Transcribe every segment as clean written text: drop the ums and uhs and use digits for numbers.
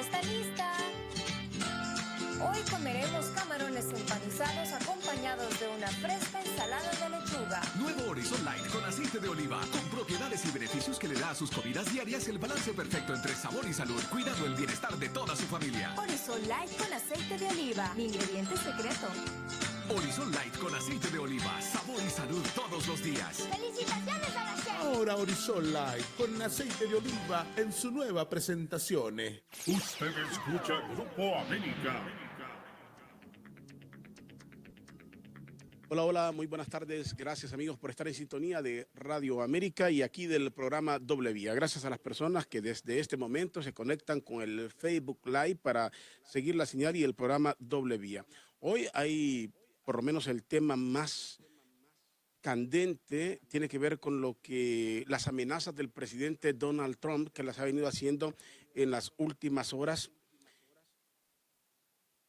ya está lista. Hoy comeremos camarones empanizados acompañados de una fresca ensalada de lechuga. Nuevo Horizon Light con aceite de oliva, con propiedades y beneficios que le da a sus comidas diarias el balance perfecto entre sabor y salud, cuidando el bienestar de toda su familia. Horizon Light con aceite de oliva, mi ingrediente secreto. Horizon Light con aceite de oliva, sabor y salud todos los días. ¡Felicitaciones a la chef! Ahora Horizon Light con aceite de oliva en su nueva presentación. Usted escucha Grupo América. Hola, hola, muy buenas tardes. Gracias amigos por estar en sintonía de Radio América y aquí del programa Doble Vía. Gracias a las personas que desde este momento se conectan con el Facebook Live para seguir la señal y el programa Doble Vía. Hoy hay por lo menos el tema más candente, tiene que ver con lo que las amenazas del presidente Donald Trump, que las ha venido haciendo en las últimas horas,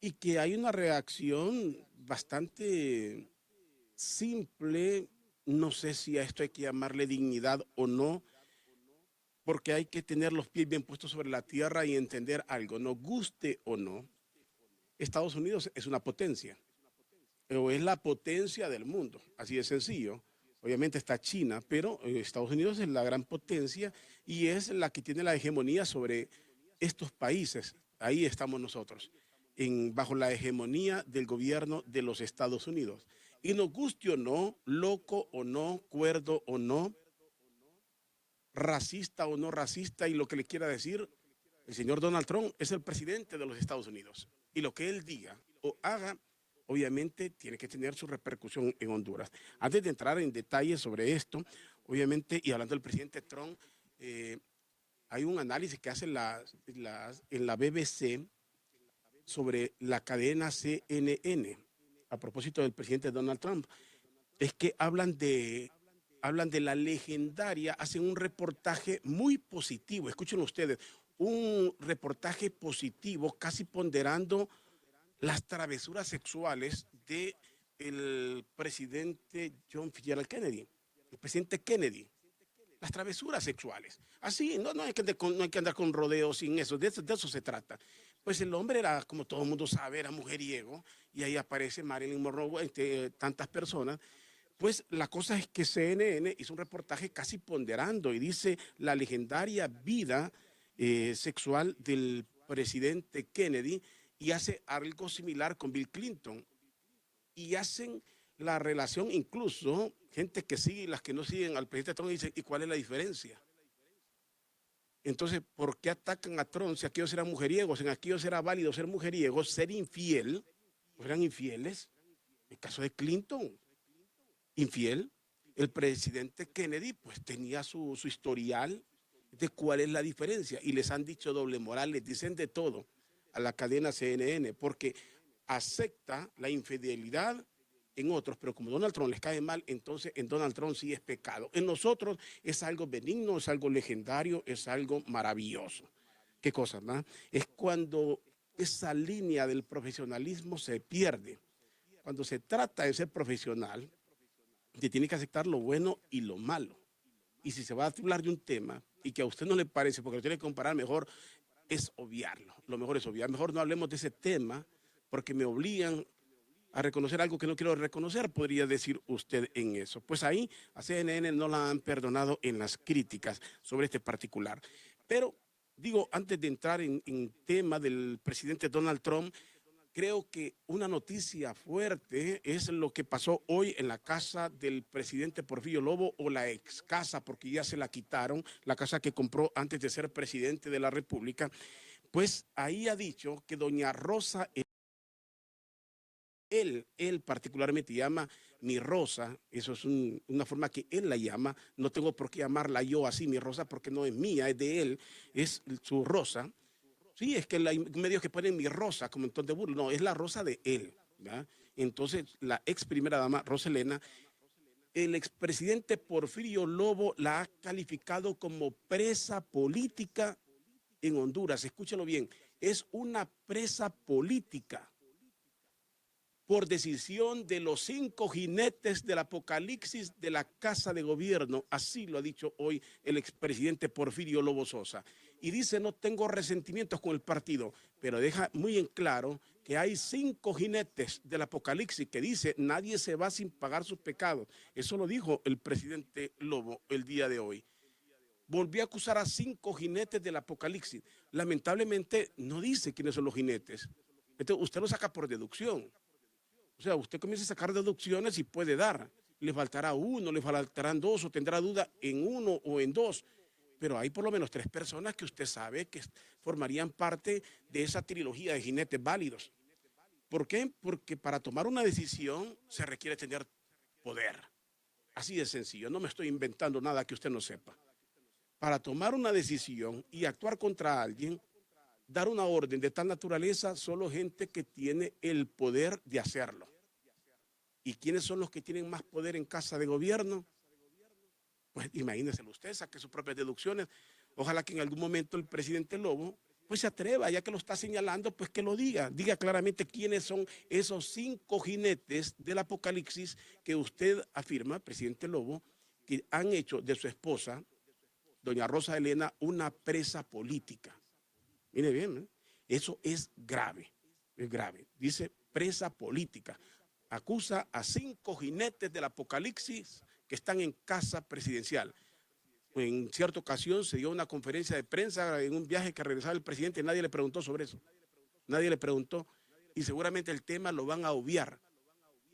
y que hay una reacción bastante simple, no sé si a esto hay que llamarle dignidad o no, porque hay que tener los pies bien puestos sobre la tierra y entender algo, nos guste o no, Estados Unidos es una potencia, o es la potencia del mundo, así de sencillo. Obviamente está China, pero Estados Unidos es la gran potencia y es la que tiene la hegemonía sobre estos países. Ahí estamos nosotros, bajo la hegemonía del gobierno de los Estados Unidos. Y nos guste o no, loco o no, cuerdo o no, racista o no racista, y lo que le quiera decir, el señor Donald Trump es el presidente de los Estados Unidos. Y lo que él diga o haga, obviamente tiene que tener su repercusión en Honduras. Antes de entrar en detalles sobre esto, obviamente, y hablando del presidente Trump, hay un análisis que hace en la BBC sobre la cadena CNN, a propósito del presidente Donald Trump, es que hablan de la legendaria, hacen un reportaje muy positivo, escuchen ustedes, un reportaje positivo, casi ponderando las travesuras sexuales del presidente John Fitzgerald Kennedy, el presidente Kennedy, las travesuras sexuales. Así, no hay que andar con rodeos sin eso, de eso se trata. Pues el hombre era, como todo el mundo sabe, era mujeriego, y ahí aparece Marilyn Monroe, entre tantas personas. Pues la cosa es que CNN hizo un reportaje casi ponderando y dice la legendaria vida sexual del presidente Kennedy, y hace algo similar con Bill Clinton. Y hacen la relación, incluso gente que sigue y las que no siguen al presidente Trump dicen, ¿y cuál es la diferencia? Entonces, ¿por qué atacan a Trump si aquellos eran mujeriegos? En aquellos era válido ser mujeriegos, ser infiel, o eran infieles. En el caso de Clinton, infiel. El presidente Kennedy, pues tenía su historial de cuál es la diferencia. Y les han dicho doble moral, les dicen de todo a la cadena CNN, porque acepta la infidelidad en otros, pero como Donald Trump les cae mal, entonces en Donald Trump sí es pecado. En nosotros es algo benigno, es algo legendario, es algo maravilloso. ¿Qué cosa, no? Es cuando esa línea del profesionalismo se pierde. Cuando se trata de ser profesional, se tiene que aceptar lo bueno y lo malo. Y si se va a hablar de un tema y que a usted no le parece, porque lo tiene que comparar, mejor es obviarlo. Lo mejor es obviar. Mejor no hablemos de ese tema porque me obligan a reconocer algo que no quiero reconocer, podría decir usted en eso. Pues ahí a CNN no la han perdonado en las críticas sobre este particular. Pero digo, antes de entrar en tema del presidente Donald Trump, creo que una noticia fuerte es lo que pasó hoy en la casa del presidente Porfirio Lobo, o la ex casa, porque ya se la quitaron, la casa que compró antes de ser presidente de la República. Pues ahí ha dicho que doña Rosa, él particularmente llama mi Rosa, eso es una forma que él la llama, no tengo por qué llamarla yo así, mi Rosa, porque no es mía, es de él, es su Rosa. Sí, es que hay medios que ponen mi Rosa como en ton de burla, no, es la Rosa de él, ¿verdad? Entonces, la ex primera dama, Roselena, el expresidente Porfirio Lobo la ha calificado como presa política en Honduras. Escúchalo bien, es una presa política por decisión de los 5 jinetes del apocalipsis de la Casa de Gobierno. Así lo ha dicho hoy el expresidente Porfirio Lobo Sosa. y dice no tengo resentimientos con el partido, pero deja muy en claro que hay 5 jinetes del apocalipsis que dice nadie se va sin pagar sus pecados. Eso lo dijo el presidente Lobo el día de hoy. Volvió a acusar a 5 jinetes del apocalipsis. Lamentablemente no dice quiénes son los jinetes. Entonces usted lo saca por deducción. O sea, usted comienza a sacar deducciones y puede dar. Le faltará uno, le faltarán 2 o tendrá duda en 1 o en 2. Pero hay por lo menos 3 personas que usted sabe que formarían parte de esa trilogía de jinetes válidos. ¿Por qué? Porque para tomar una decisión se requiere tener poder. Así de sencillo, no me estoy inventando nada que usted no sepa. Para tomar una decisión y actuar contra alguien, dar una orden de tal naturaleza, solo gente que tiene el poder de hacerlo. ¿Y quiénes son los que tienen más poder en casa de gobierno? Pues imagínenselo usted, saque sus propias deducciones. Ojalá que en algún momento el presidente Lobo pues se atreva, ya que lo está señalando, pues que lo diga. Diga claramente quiénes son esos 5 jinetes del apocalipsis que usted afirma, presidente Lobo, que han hecho de su esposa, doña Rosa Elena, una presa política. Mire bien, ¿eh? Eso es grave, Dice presa política. Acusa a 5 jinetes del apocalipsis que están en casa presidencial. En cierta ocasión se dio una conferencia de prensa en un viaje que regresaba el presidente y nadie le preguntó sobre eso. Nadie le preguntó y seguramente el tema lo van a obviar.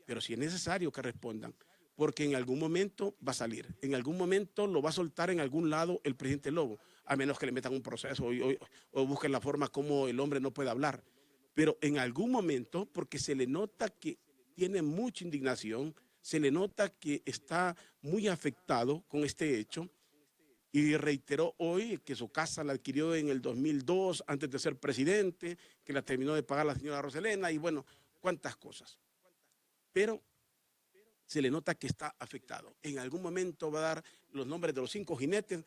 Pero si es necesario que respondan, porque en algún momento va a salir, en algún momento lo va a soltar en algún lado el presidente Lobo, a menos que le metan un proceso o busquen la forma como el hombre no puede hablar. Pero en algún momento, porque se le nota que tiene mucha indignación, se le nota que está muy afectado con este hecho y reiteró hoy que su casa la adquirió en el 2002 antes de ser presidente, que la terminó de pagar la señora Rosa Elena y bueno, cuántas cosas. Pero se le nota que está afectado. En algún momento va a dar los nombres de los 5 jinetes.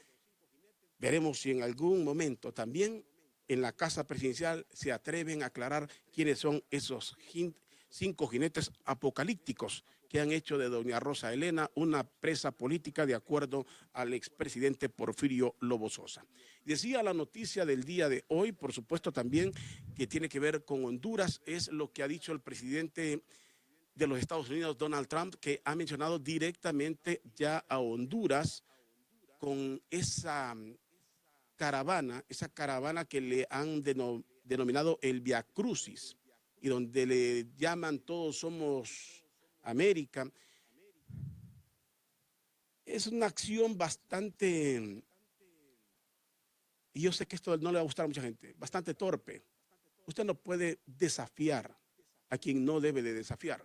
Veremos si en algún momento también en la casa presidencial se atreven a aclarar quiénes son esos 5 jinetes apocalípticos que han hecho de doña Rosa Elena una presa política de acuerdo al expresidente Porfirio Lobo Sosa. Decía la noticia del día de hoy, por supuesto también que tiene que ver con Honduras, es lo que ha dicho el presidente de los Estados Unidos, Donald Trump, que ha mencionado directamente ya a Honduras con esa caravana que le han denominado el Via Crucis, y donde le llaman todos somos América. Es una acción bastante, y yo sé que esto no le va a gustar a mucha gente, bastante torpe. Usted no puede desafiar a quien no debe de desafiar,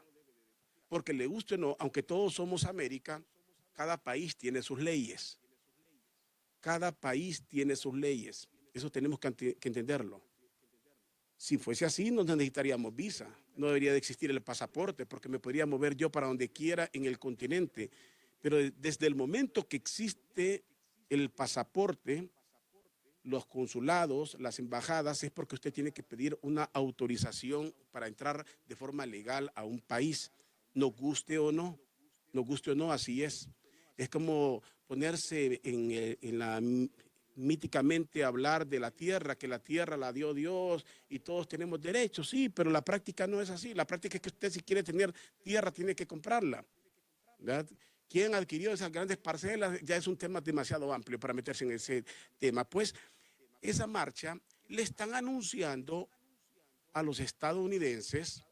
porque le guste o no, aunque todos somos América, cada país tiene sus leyes. Cada país tiene sus leyes. Eso tenemos que entenderlo. Si fuese así, no necesitaríamos visa. No debería de existir el pasaporte, porque me podría mover yo para donde quiera en el continente. Pero desde el momento que existe el pasaporte, los consulados, las embajadas, es porque usted tiene que pedir una autorización para entrar de forma legal a un país. Nos guste o no, así es. Es como ponerse en la míticamente hablar de la tierra, que la tierra la dio Dios y todos tenemos derechos, sí, pero la práctica no es así. La práctica es que usted si quiere tener tierra tiene que comprarla, ¿verdad? ¿Quién adquirió esas grandes parcelas? Ya es un tema demasiado amplio para meterse en ese tema. Pues esa marcha le están anunciando a los estadounidenses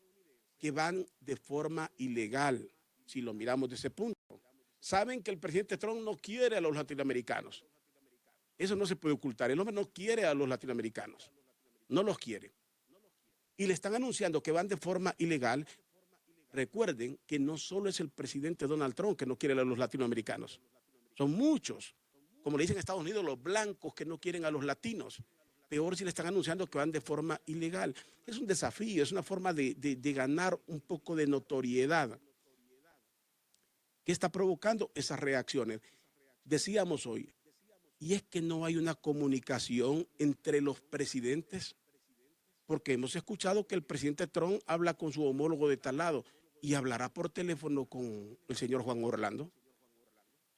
que van de forma ilegal, si lo miramos de ese punto. Saben que el presidente Trump no quiere a los latinoamericanos. Eso no se puede ocultar. El hombre no quiere a los latinoamericanos. No los quiere. Y le están anunciando que van de forma ilegal. Recuerden que no solo es el presidente Donald Trump que no quiere a los latinoamericanos. Son muchos. Como le dicen en Estados Unidos, los blancos que no quieren a los latinos. Peor si le están anunciando que van de forma ilegal. Es un desafío, es una forma de ganar un poco de notoriedad. ¿Qué está provocando esas reacciones? Decíamos hoy, y es que no hay una comunicación entre los presidentes, porque hemos escuchado que el presidente Trump habla con su homólogo de tal lado y hablará por teléfono con el señor Juan Orlando.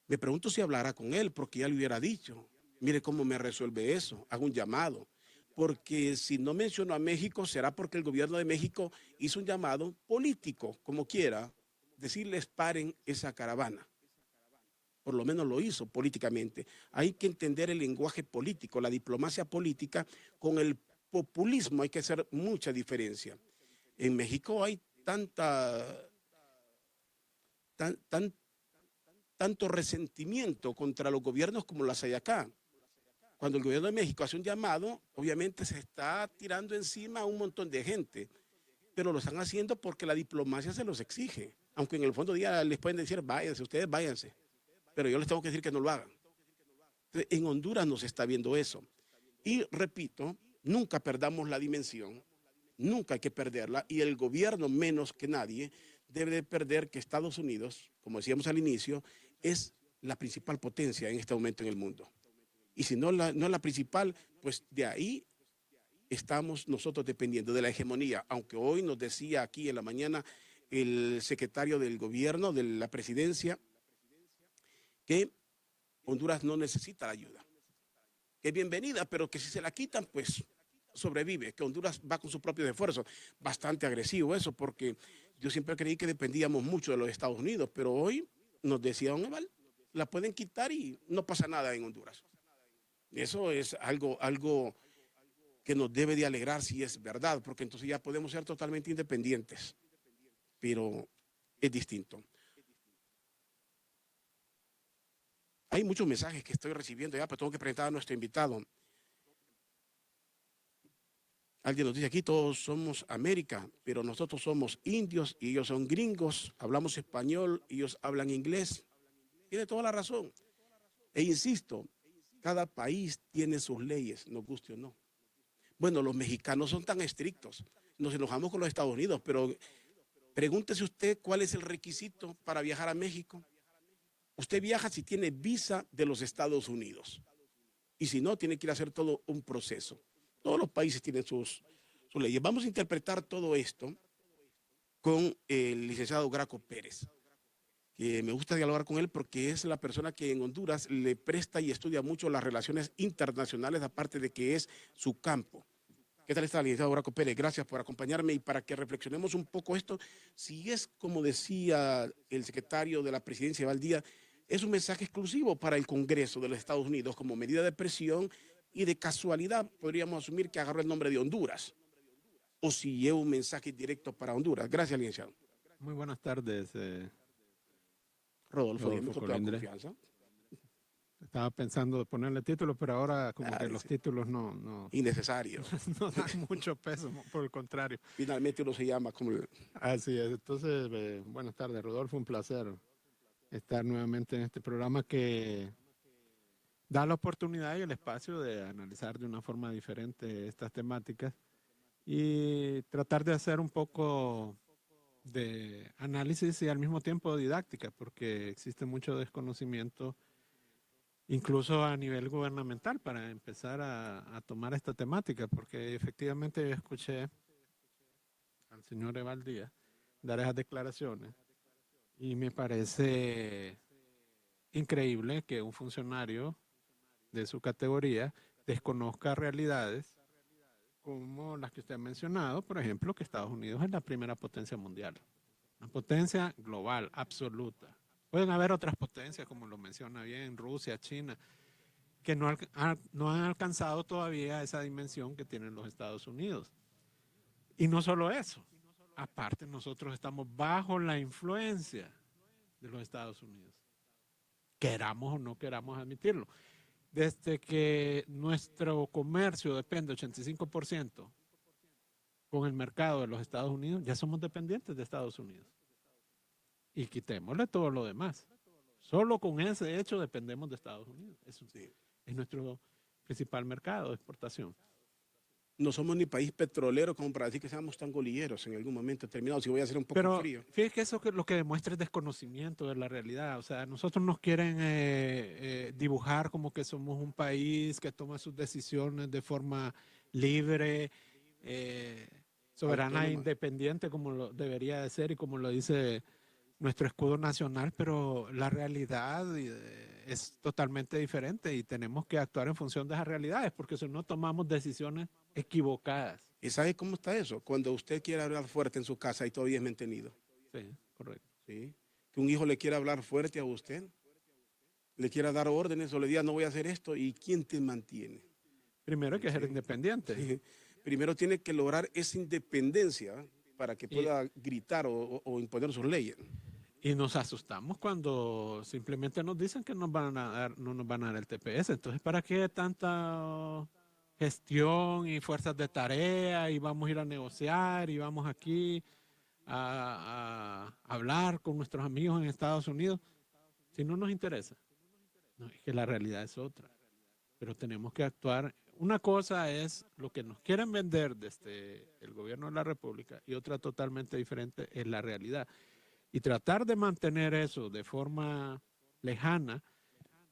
Me pregunto si hablará con él, porque ya le hubiera dicho. Mire cómo me resuelve eso. Hago un llamado. Porque si no menciono a México, será porque el gobierno de México hizo un llamado político, como quiera, decirles paren esa caravana. Por lo menos lo hizo políticamente. Hay que entender el lenguaje político, la diplomacia política con el populismo, hay que hacer mucha diferencia. En México hay tanto resentimiento contra los gobiernos como las hay acá. Cuando el gobierno de México hace un llamado, obviamente se está tirando encima a un montón de gente, pero lo están haciendo porque la diplomacia se los exige. Aunque en el fondo día les pueden decir, váyanse, ustedes váyanse, pero yo les tengo que decir que no lo hagan. Entonces, en Honduras no se está viendo eso. Y repito, nunca perdamos la dimensión, nunca hay que perderla, y el gobierno menos que nadie debe de perder que Estados Unidos, como decíamos al inicio, es la principal potencia en este momento en el mundo. Y si no es la principal, pues de ahí estamos nosotros dependiendo de la hegemonía. Aunque hoy nos decía aquí en la mañana el secretario del gobierno, de la presidencia, que Honduras no necesita la ayuda. Que es bienvenida, pero que si se la quitan, pues sobrevive. Que Honduras va con sus propios esfuerzos. Bastante agresivo eso, porque yo siempre creí que dependíamos mucho de los Estados Unidos, pero hoy nos decía don Eval, la pueden quitar y no pasa nada en Honduras. Eso es algo que nos debe de alegrar si es verdad, porque entonces ya podemos ser totalmente independientes, pero es distinto. Hay muchos mensajes que estoy recibiendo ya, pero tengo que presentar a nuestro invitado. Alguien nos dice aquí, todos somos América, pero nosotros somos indios y ellos son gringos, hablamos español y ellos hablan inglés. Tiene toda la razón. E insisto, cada país tiene sus leyes, nos guste o no. Bueno, los mexicanos son tan estrictos. Nos enojamos con los Estados Unidos, pero pregúntese usted cuál es el requisito para viajar a México. Usted viaja si tiene visa de los Estados Unidos. Y si no, tiene que ir a hacer todo un proceso. Todos los países tienen sus leyes. Vamos a interpretar todo esto con el licenciado Graco Pérez, que me gusta dialogar con él porque es la persona que en Honduras le presta y estudia mucho las relaciones internacionales, aparte de que es su campo. ¿Qué tal está, licenciado Graco Pérez? Gracias por acompañarme y para que reflexionemos un poco esto. Si es, como decía el secretario de la presidencia, Valdía, es un mensaje exclusivo para el Congreso de los Estados Unidos como medida de presión y de casualidad podríamos asumir que agarró el nombre de Honduras. O si lleva un mensaje directo para Honduras. Gracias, licenciado. Muy buenas tardes. Rodolfo, Rodolfo con toda Colindre. confianza. Estaba pensando de ponerle título, pero ahora como que los títulos no Innecesario. no dan mucho peso, por el contrario. Finalmente uno se llama como... Así es. Entonces, buenas tardes, Rodolfo. Un placer estar nuevamente en este programa que da la oportunidad y el espacio de analizar de una forma diferente estas temáticas y tratar de hacer un poco de análisis y al mismo tiempo didáctica, porque existe mucho desconocimiento, incluso a nivel gubernamental, para empezar a tomar esta temática, porque efectivamente yo escuché al señor Evaldía dar esas declaraciones y me parece increíble que un funcionario de su categoría desconozca realidades como las que usted ha mencionado, por ejemplo, que Estados Unidos es la primera potencia mundial, una potencia global, absoluta. Pueden haber otras potencias, como lo menciona bien, Rusia, China, que no han alcanzado todavía esa dimensión que tienen los Estados Unidos. Y no solo eso, aparte nosotros estamos bajo la influencia de los Estados Unidos, queramos o no queramos admitirlo. Desde que nuestro comercio depende 85% con el mercado de los Estados Unidos, ya somos dependientes de Estados Unidos. Y quitémosle todo lo demás. Solo con ese hecho dependemos de Estados Unidos. Eso sí, es nuestro principal mercado de exportación. No somos ni país petrolero como para decir que seamos tan golilleros en algún momento determinado, si voy a hacer un poco frío. Fíjate que eso lo que demuestra es desconocimiento de la realidad. O sea, nosotros nos quieren dibujar como que somos un país que toma sus decisiones de forma libre, soberana e independiente, como lo debería de ser y como lo dice nuestro escudo nacional, pero la realidad es totalmente diferente y tenemos que actuar en función de esas realidades, porque si no tomamos decisiones equivocadas. ¿Y sabe cómo está eso? Cuando usted quiere hablar fuerte en su casa y todavía es mantenido. Sí, correcto. ¿Sí? Que un hijo le quiera hablar fuerte a usted, le quiera dar órdenes o le diga no voy a hacer esto, ¿y quién te mantiene? Primero hay que ser Sí. independiente. Sí. Primero tiene que lograr esa independencia para que Y- pueda gritar o imponer sus leyes. Y nos asustamos cuando simplemente nos dicen que nos van a dar, no nos van a dar el TPS. Entonces, ¿para qué tanta gestión y fuerzas de tarea y vamos a ir a negociar y vamos aquí a hablar con nuestros amigos en Estados Unidos si no nos interesa? No, es que la realidad es otra. Pero tenemos que actuar. Una cosa es lo que nos quieren vender desde el gobierno de la República y otra totalmente diferente es la realidad. Y tratar de mantener eso de forma lejana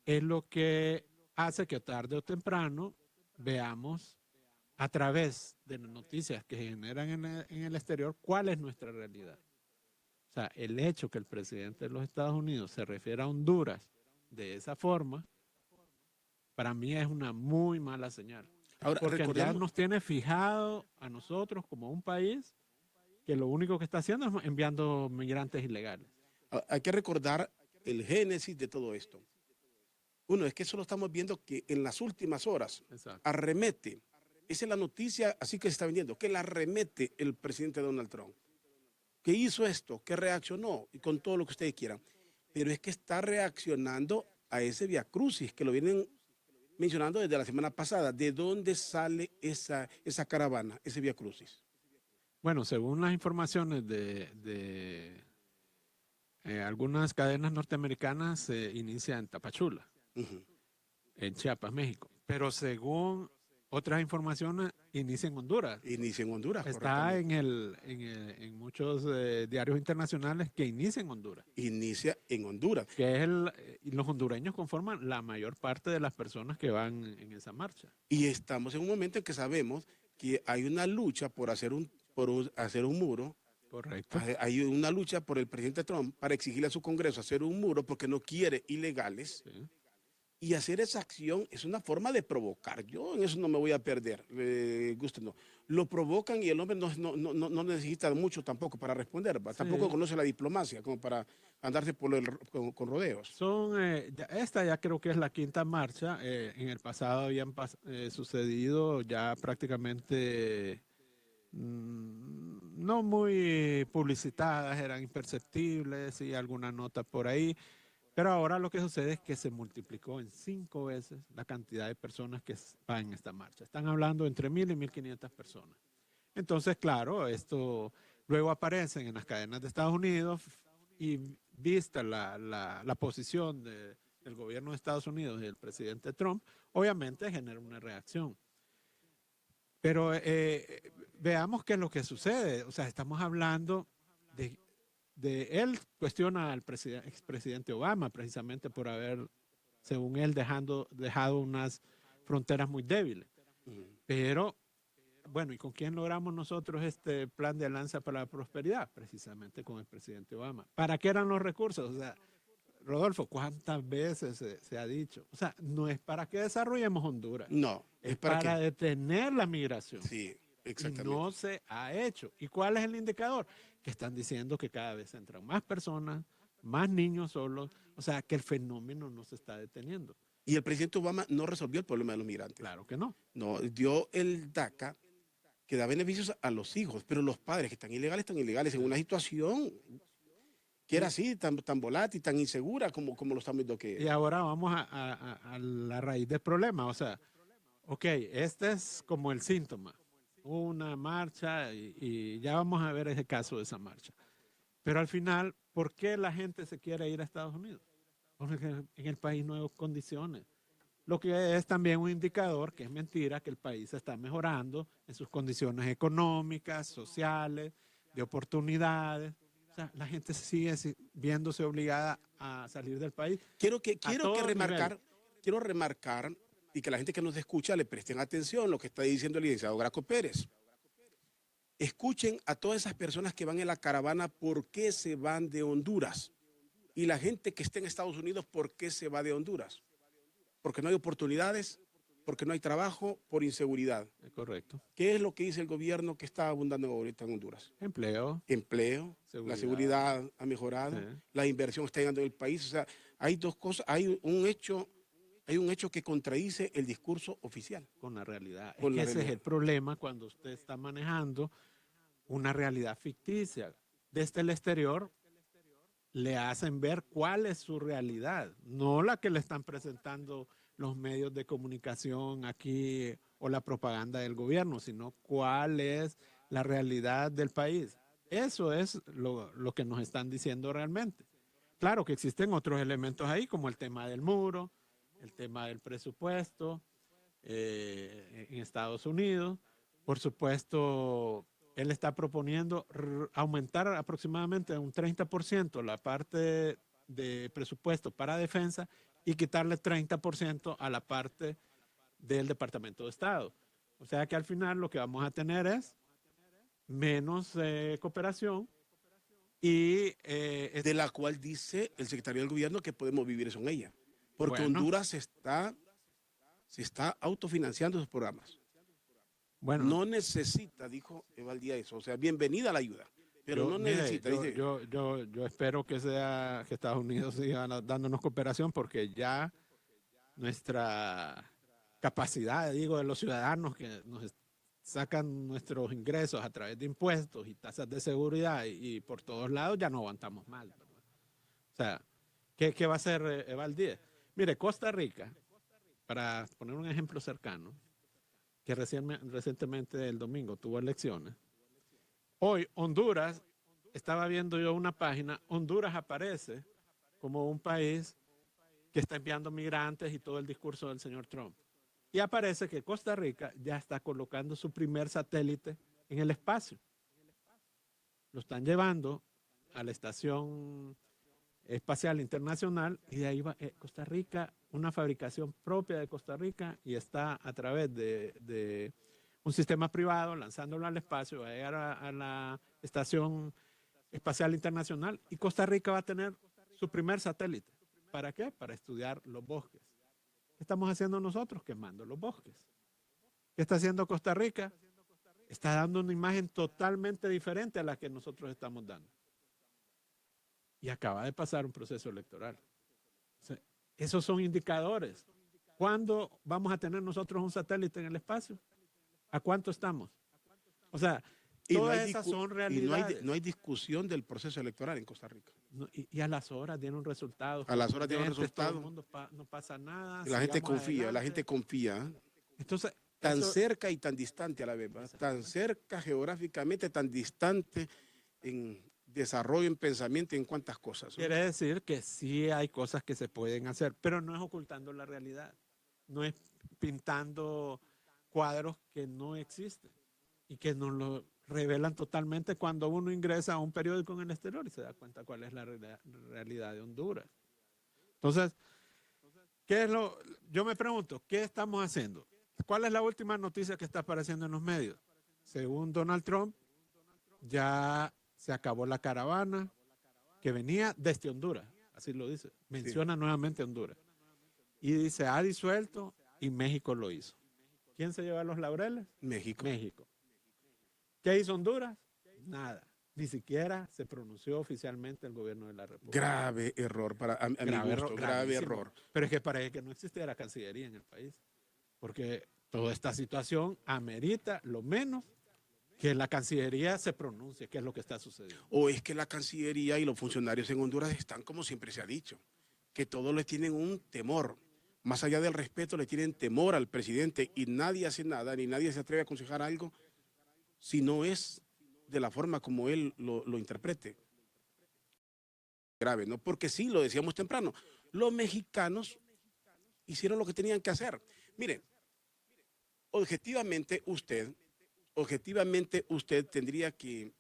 es lo que hace que tarde o temprano veamos a través de las noticias que se generan en el exterior cuál es nuestra realidad. O sea, el hecho que el presidente de los Estados Unidos se refiera a Honduras de esa forma, para mí es una muy mala señal. Ahora, Porque ya recordemos, nos tiene fijado a nosotros como un país que lo único que está haciendo es enviando migrantes ilegales. hay que recordar el génesis de todo esto. Uno, es que eso lo estamos viendo que en las últimas horas Exacto. arremete. Esa es la noticia, así que se está vendiendo, que la arremete el presidente Donald Trump. Que hizo esto, que reaccionó, y con todo lo que ustedes quieran. Pero es que está reaccionando a ese viacrucis que lo vienen mencionando desde la semana pasada. ¿De dónde sale esa caravana, ese viacrucis? Bueno, según las informaciones de algunas cadenas norteamericanas, se inicia en Tapachula, Uh-huh. en Chiapas, México. Pero según otras informaciones, inicia en Honduras. Inicia en Honduras, Está correctamente. en muchos diarios internacionales que inicia en Honduras. Inicia en Honduras. Que es y los hondureños conforman la mayor parte de las personas que van en esa marcha. Y estamos en un momento en que sabemos que hay una lucha por hacer hacer un muro. Correcto. Hay una lucha por el presidente Trump para exigirle a su Congreso hacer un muro porque no quiere ilegales. Sí. Y hacer esa acción es una forma de provocar. Yo en eso no me voy a perder, guste no. Lo provocan y el hombre no necesita mucho tampoco para responder. Sí. Tampoco conoce la diplomacia como para andarse con rodeos. Esta ya creo que es la quinta marcha. En el pasado habían sucedido ya prácticamente no muy publicitadas, eran imperceptibles y alguna nota por ahí. Pero ahora lo que sucede es que se multiplicó en 5 veces la cantidad de personas que van en esta marcha. Están hablando entre 1.000 y 1.500 personas. Entonces, claro, esto luego aparece en las cadenas de Estados Unidos y vista la posición del gobierno de Estados Unidos y del presidente Trump, obviamente genera una reacción. Pero veamos qué es lo que sucede. O sea, estamos hablando de él cuestiona al expresidente Obama precisamente por haber, según él, dejado unas fronteras muy débiles. Pero, bueno, ¿y con quién logramos nosotros este plan de alianza para la prosperidad? Precisamente con el presidente Obama. ¿Para qué eran los recursos? O sea, Rodolfo, ¿cuántas veces se ha dicho? O sea, no es para que desarrollemos Honduras. No, es para detener la migración. Sí, exactamente. Y no se ha hecho. ¿Y cuál es el indicador? Que están diciendo que cada vez entran más personas, más niños solos, o sea, que el fenómeno no se está deteniendo. Y el presidente Obama no resolvió el problema de los migrantes. Claro que no. No, dio el DACA que da beneficios a los hijos, pero los padres que están ilegales en una situación que era así, tan volátil, tan insegura como lo estamos viendo que es. Y ahora vamos a la raíz del problema. O sea, ok, este es como el síntoma. Una marcha y ya vamos a ver ese caso de esa marcha. Pero al final, ¿por qué la gente se quiere ir a Estados Unidos? Porque en el país no hay condiciones. Lo que es también un indicador, que es mentira, que el país está mejorando en sus condiciones económicas, sociales, de oportunidades. O sea, la gente sigue viéndose obligada a salir del país. Quiero remarcar y que la gente que nos escucha le presten atención a lo que está diciendo el licenciado Graco Pérez. Escuchen a todas esas personas que van en la caravana, ¿por qué se van de Honduras? Y la gente que está en Estados Unidos, ¿por qué se va de Honduras? Porque no hay oportunidades, porque no hay trabajo, por inseguridad. Es correcto. ¿Qué es lo que dice el gobierno que está abundando ahorita en Honduras? Empleo. Empleo, la seguridad ha mejorado, Sí. la inversión está llegando en el país. O sea, hay dos cosas, hay un hecho que contradice el discurso oficial. Con la realidad. Con Es la que ese es realidad. el problema cuando usted está manejando una realidad ficticia. Desde el exterior le hacen ver cuál es su realidad, no la que le están presentando los medios de comunicación aquí o la propaganda del gobierno, sino cuál es la realidad del país. Eso es lo que nos están diciendo realmente. Claro que existen otros elementos ahí, como el tema del muro, el tema del presupuesto en Estados Unidos. Por supuesto, él está proponiendo aumentar aproximadamente un 30% la parte de presupuesto para defensa y quitarle 30% a la parte del Departamento de Estado. O sea que al final lo que vamos a tener es menos cooperación y De la cual dice el secretario del gobierno que podemos vivir eso en ella. Porque Bueno. Honduras se está autofinanciando sus programas. bueno, No necesita, dijo Evaldía eso, o sea, bienvenida la ayuda, pero no mire, necesita. Dice, yo espero que Estados Unidos siga dándonos cooperación porque ya nuestra capacidad, digo, de los ciudadanos que nos sacan nuestros ingresos a través de impuestos y tasas de seguridad y por todos lados ya no aguantamos mal, ¿verdad? O sea, ¿qué va a hacer Evaldía? Mire, Costa Rica, para poner un ejemplo cercano, que recientemente el domingo tuvo elecciones. Hoy Honduras, estaba viendo yo una página, Honduras aparece como un país que está enviando migrantes y todo el discurso del señor Trump. Y aparece que Costa Rica ya está colocando su primer satélite en el espacio. Lo están llevando a la Estación Espacial Internacional y de ahí va Costa Rica, una fabricación propia de Costa Rica y está a través de un sistema privado lanzándolo al espacio, va a llegar a la Estación Espacial Internacional y Costa Rica va a tener su primer satélite. ¿Para qué? Para estudiar los bosques. ¿Qué estamos haciendo nosotros? Quemando los bosques. ¿Qué está haciendo Costa Rica? Está dando una imagen totalmente diferente a la que nosotros estamos dando. Y acaba de pasar un proceso electoral. O sea, esos son indicadores. ¿Cuándo vamos a tener nosotros un satélite en el espacio? ¿A cuánto estamos? O sea, todas esas son realidades. Y no hay discusión del proceso electoral en Costa Rica. No, y a las horas dieron resultados. A las horas dieron Todo resultados. el mundo no pasa nada. La gente sigamos confía, la adelante. gente confía. Entonces, Tan eso- cerca y tan distante a la vez, ¿verdad? Tan cerca geográficamente, tan distante en desarrollo, en pensamiento, en cuantas cosas, ¿no? quiere decir que sí hay cosas que se pueden hacer, pero no es ocultando la realidad. No es pintando cuadros que no existen y que nos lo revelan totalmente cuando uno ingresa a un periódico en el exterior y se da cuenta cuál es la realidad de Honduras. Entonces, yo me pregunto, ¿qué estamos haciendo? ¿Cuál es la última noticia que está apareciendo en los medios? Según Donald Trump, ya se acabó la caravana que venía desde Honduras, así lo dice, menciona nuevamente Honduras. Y dice, ha disuelto y México lo hizo. ¿Quién se lleva los laureles? México. México. ¿Qué hizo Honduras? Nada. Ni siquiera se pronunció oficialmente el gobierno de la República. Grave error, a mi gusto, grave gravísimo. error. Pero es que parece que no existiera Cancillería en el país, porque toda esta situación amerita lo menos que la Cancillería se pronuncie qué es lo que está sucediendo. O es que la Cancillería y los funcionarios en Honduras están como siempre se ha dicho, que todos les tienen un temor. Más allá del respeto, le tienen temor al presidente y nadie hace nada, ni nadie se atreve a aconsejar algo si no es de la forma como él lo interprete. Grave, ¿no? Porque sí, lo decíamos temprano, los mexicanos hicieron lo que tenían que hacer. Miren, objetivamente usted tendría que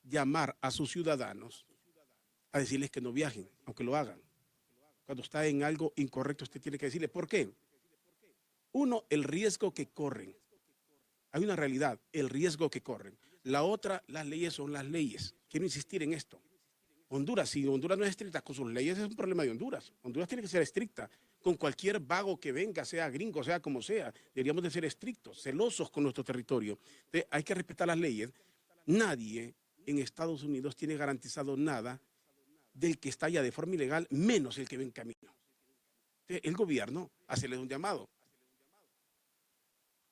llamar a sus ciudadanos a decirles que no viajen, aunque lo hagan. Cuando está en algo incorrecto, usted tiene que decirle, ¿por qué? Uno, el riesgo que corren. Hay una realidad, el riesgo que corren. La otra, las leyes son las leyes. Quiero insistir en esto. Honduras, si Honduras no es estricta con sus leyes, es un problema de Honduras. Honduras tiene que ser estricta con cualquier vago que venga, sea gringo, sea como sea. Deberíamos de ser estrictos, celosos con nuestro territorio. Entonces, hay que respetar las leyes. Nadie en Estados Unidos tiene garantizado nada del que está allá de forma ilegal, menos el que ve en camino. Entonces, el gobierno hacerle un llamado.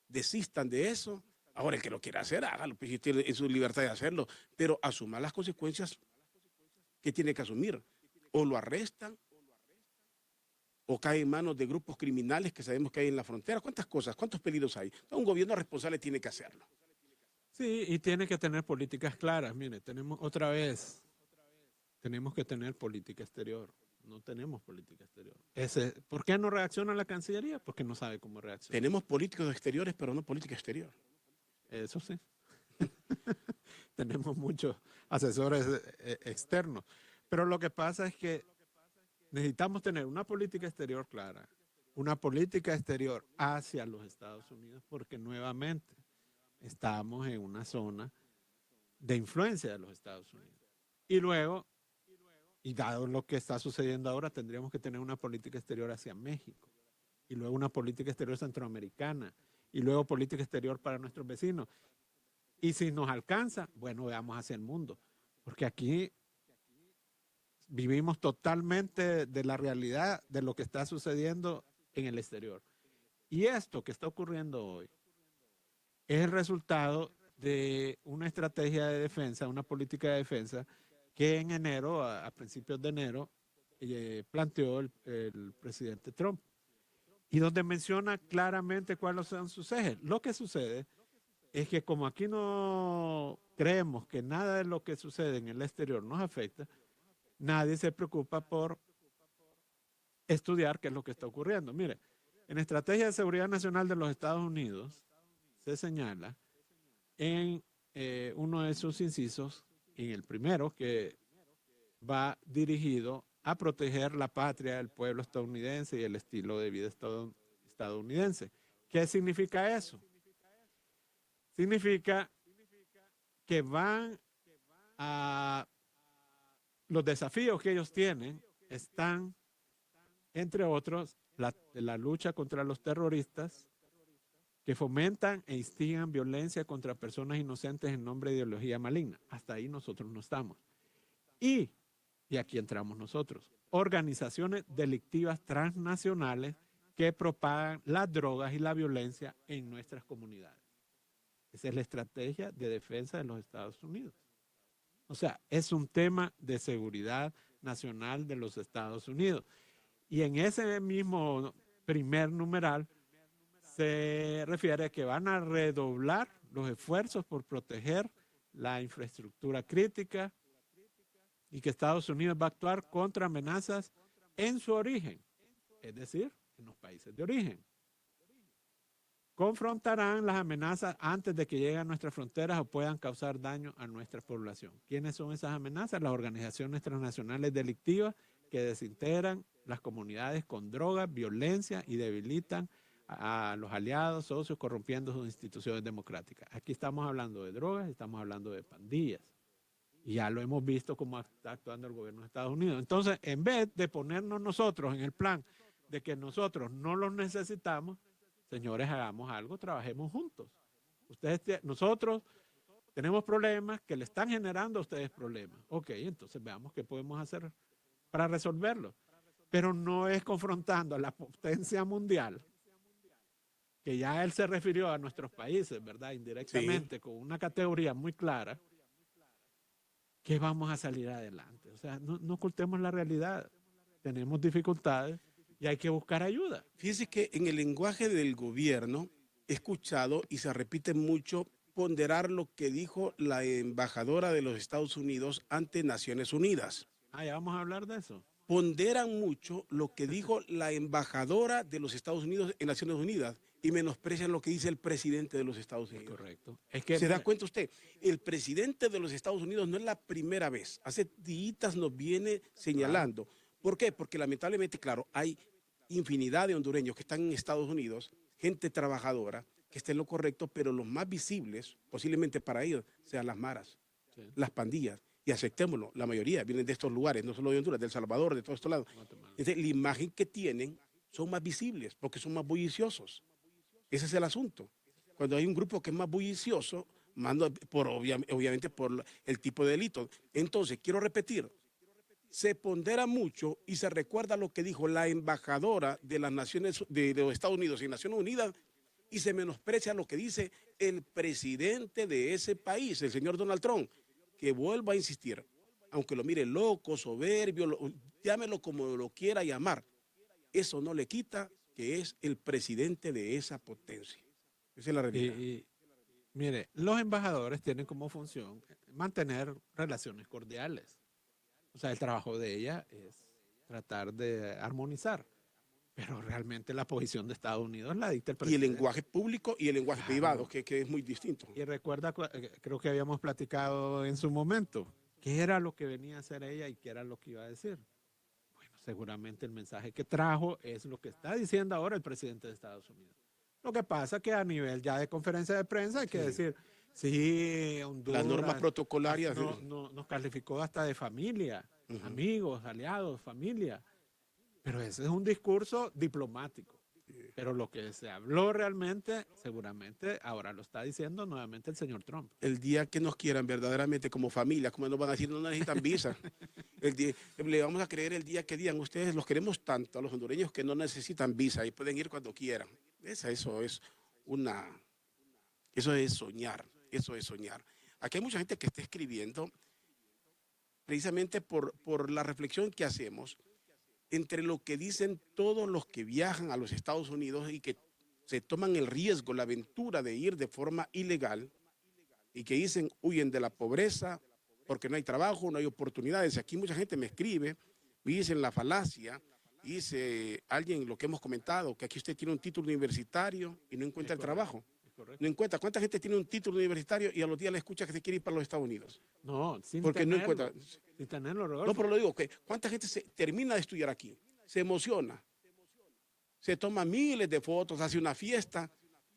Desistan de eso. Ahora, el que lo quiera hacer, hágalo, pues, tiene en su libertad de hacerlo, pero asuma las consecuencias que tiene que asumir. O lo arrestan, o cae en manos de grupos criminales que sabemos que hay en la frontera. ¿Cuántas cosas, cuántos peligros hay? Un gobierno responsable tiene que hacerlo. Sí, y tiene que tener políticas claras. Mire, tenemos que tener política exterior. No tenemos política exterior. ¿Por qué no reacciona la Cancillería? Porque no sabe cómo reaccionar. Tenemos políticos exteriores, pero no política exterior. Eso sí. Tenemos muchos asesores externos. Pero lo que pasa es que necesitamos tener una política exterior clara, una política exterior hacia los Estados Unidos, porque nuevamente estamos en una zona de influencia de los Estados Unidos. Y luego, y dado lo que está sucediendo ahora, tendríamos que tener una política exterior hacia México, y luego una política exterior centroamericana, y luego política exterior para nuestros vecinos. Y si nos alcanza, bueno, veamos hacia el mundo, porque aquí vivimos totalmente de la realidad de lo que está sucediendo en el exterior. Y esto que está ocurriendo hoy es el resultado de una estrategia de defensa, una política de defensa que en enero, a principios de enero, planteó el presidente Trump. Y donde menciona claramente cuáles son sus ejes. Lo que sucede es que como aquí no creemos que nada de lo que sucede en el exterior nos afecta, nadie se preocupa por estudiar qué es lo que está ocurriendo. Mire, en Estrategia de Seguridad Nacional de los Estados Unidos se señala en uno de sus incisos, en el primero, que va dirigido a proteger la patria, el pueblo estadounidense y el estilo de vida estadounidense. ¿Qué significa eso? Significa que van a los desafíos que ellos tienen están, entre otros, la lucha contra los terroristas que fomentan e instigan violencia contra personas inocentes en nombre de ideología maligna. Hasta ahí nosotros no estamos. Y aquí entramos nosotros, organizaciones delictivas transnacionales que propagan las drogas y la violencia en nuestras comunidades. Esa es la estrategia de defensa de los Estados Unidos. O sea, es un tema de seguridad nacional de los Estados Unidos. Y en ese mismo primer numeral se refiere a que van a redoblar los esfuerzos por proteger la infraestructura crítica y que Estados Unidos va a actuar contra amenazas en su origen, es decir, en los países de origen. Confrontarán las amenazas antes de que lleguen a nuestras fronteras o puedan causar daño a nuestra población. ¿Quiénes son esas amenazas? Las organizaciones transnacionales delictivas que desintegran las comunidades con drogas, violencia y debilitan a los aliados, socios, corrompiendo sus instituciones democráticas. Aquí estamos hablando de drogas, estamos hablando de pandillas. Y ya lo hemos visto cómo está actuando el gobierno de Estados Unidos. Entonces, en vez de ponernos nosotros en el plan de que nosotros no los necesitamos, señores, hagamos algo, trabajemos juntos. Nosotros tenemos problemas que le están generando a ustedes problemas. Ok, entonces veamos qué podemos hacer para resolverlo. Pero no es confrontando a la potencia mundial, que ya él se refirió a nuestros países, ¿verdad? Indirectamente, sí, con una categoría muy clara, que vamos a salir adelante. O sea, no ocultemos la realidad. Tenemos dificultades y hay que buscar ayuda. Fíjese que en el lenguaje del gobierno he escuchado y se repite mucho ponderar lo que dijo la embajadora de los Estados Unidos ante Naciones Unidas. Ya vamos a hablar de eso. Ponderan mucho lo que dijo la embajadora de los Estados Unidos en Naciones Unidas y menosprecian lo que dice el presidente de los Estados Unidos. Es correcto. Es que, ¿se da cuenta usted? El presidente de los Estados Unidos no es la primera vez. Hace días nos viene señalando. Claro. ¿Por qué? Porque lamentablemente, claro, hay infinidad de hondureños que están en Estados Unidos, gente trabajadora, que esté en lo correcto, pero los más visibles, posiblemente para ellos, sean las maras, Sí. las pandillas. Y aceptémoslo, la mayoría vienen de estos lugares, no solo de Honduras, de El Salvador, de todos estos lados. Guatemala. Entonces, la imagen que tienen son más visibles porque son más bulliciosos. Ese es el asunto. Cuando hay un grupo que es más bullicioso, obviamente por el tipo de delito. Entonces, quiero repetir, se pondera mucho y se recuerda lo que dijo la embajadora de las Naciones de los Estados Unidos y Naciones Unidas y se menosprecia lo que dice el presidente de ese país, el señor Donald Trump, que vuelva a insistir, aunque lo mire loco, soberbio, llámelo como lo quiera llamar, eso no le quita que es el presidente de esa potencia. Esa es la realidad. Mire, los embajadores tienen como función mantener relaciones cordiales. O sea, el trabajo de ella es tratar de armonizar. Pero realmente la posición de Estados Unidos la dicta el Y el presidente. lenguaje público y el lenguaje Claro. privado, que es muy distinto. Y recuerda, creo que habíamos platicado en su momento, qué era lo que venía a hacer ella y qué era lo que iba a decir. Bueno, seguramente el mensaje que trajo es lo que está diciendo ahora el presidente de Estados Unidos. Lo que pasa que a nivel ya de conferencia de prensa hay que Sí. decir, sí, Honduras Las normas protocolarias. nos calificó hasta de familia, Ujú. amigos, aliados, familia. Pero ese es un discurso diplomático. Pero lo que se habló realmente, seguramente ahora lo está diciendo nuevamente el señor Trump. El día que nos quieran verdaderamente como familia, como nos van a decir, no necesitan visa. Le vamos a creer el día que digan, ustedes los queremos tanto a los hondureños que no necesitan visa y pueden ir cuando quieran. Eso es soñar, eso es soñar. Aquí hay mucha gente que está escribiendo precisamente por la reflexión que hacemos entre lo que dicen todos los que viajan a los Estados Unidos y que se toman el riesgo, la aventura de ir de forma ilegal y que dicen huyen de la pobreza porque no hay trabajo, no hay oportunidades. Aquí mucha gente me escribe, me dicen la falacia, dice alguien lo que hemos comentado, que aquí usted tiene un título universitario y no encuentra el trabajo. No encuentra. ¿Cuánta gente tiene un título universitario y a los días le escucha que se quiere ir para los Estados Unidos? No, sin Porque no tenerlo, encuentra. sin tenerlo, Rodolfo. No, pero lo digo, que ¿cuánta gente termina de estudiar aquí? Se emociona, se toma miles de fotos, hace una fiesta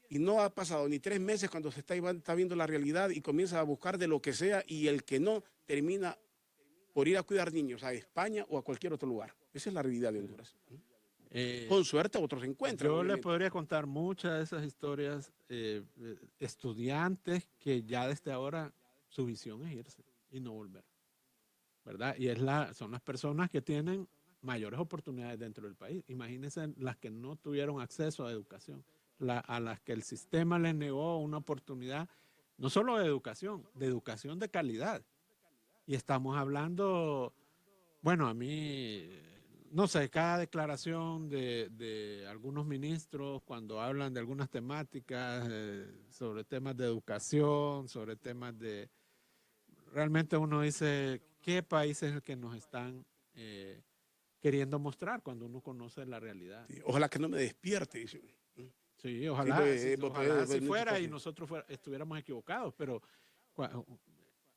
y no ha pasado ni 3 meses cuando se está viendo la realidad y comienza a buscar de lo que sea y el que no termina por ir a cuidar niños a España o a cualquier otro lugar. Esa es la realidad de Honduras. Con suerte otros se encuentran. Yo le obviamente. podría contar muchas de esas historias, estudiantes que ya desde ahora su visión es irse y no volver, ¿verdad? Y son las personas que tienen mayores oportunidades dentro del país. Imagínense las que no tuvieron acceso a educación, a las que el sistema les negó una oportunidad, no solo de educación de calidad. Y estamos hablando, bueno, a mí, no sé, cada declaración de algunos ministros cuando hablan de algunas temáticas, sobre temas de educación, sobre temas de... Realmente uno dice, ¿qué país es el que nos están queriendo mostrar cuando uno conoce la realidad? Sí, ojalá que no me despierte. Dice. Sí, ojalá, ojalá así fuera y nosotros estuviéramos equivocados, pero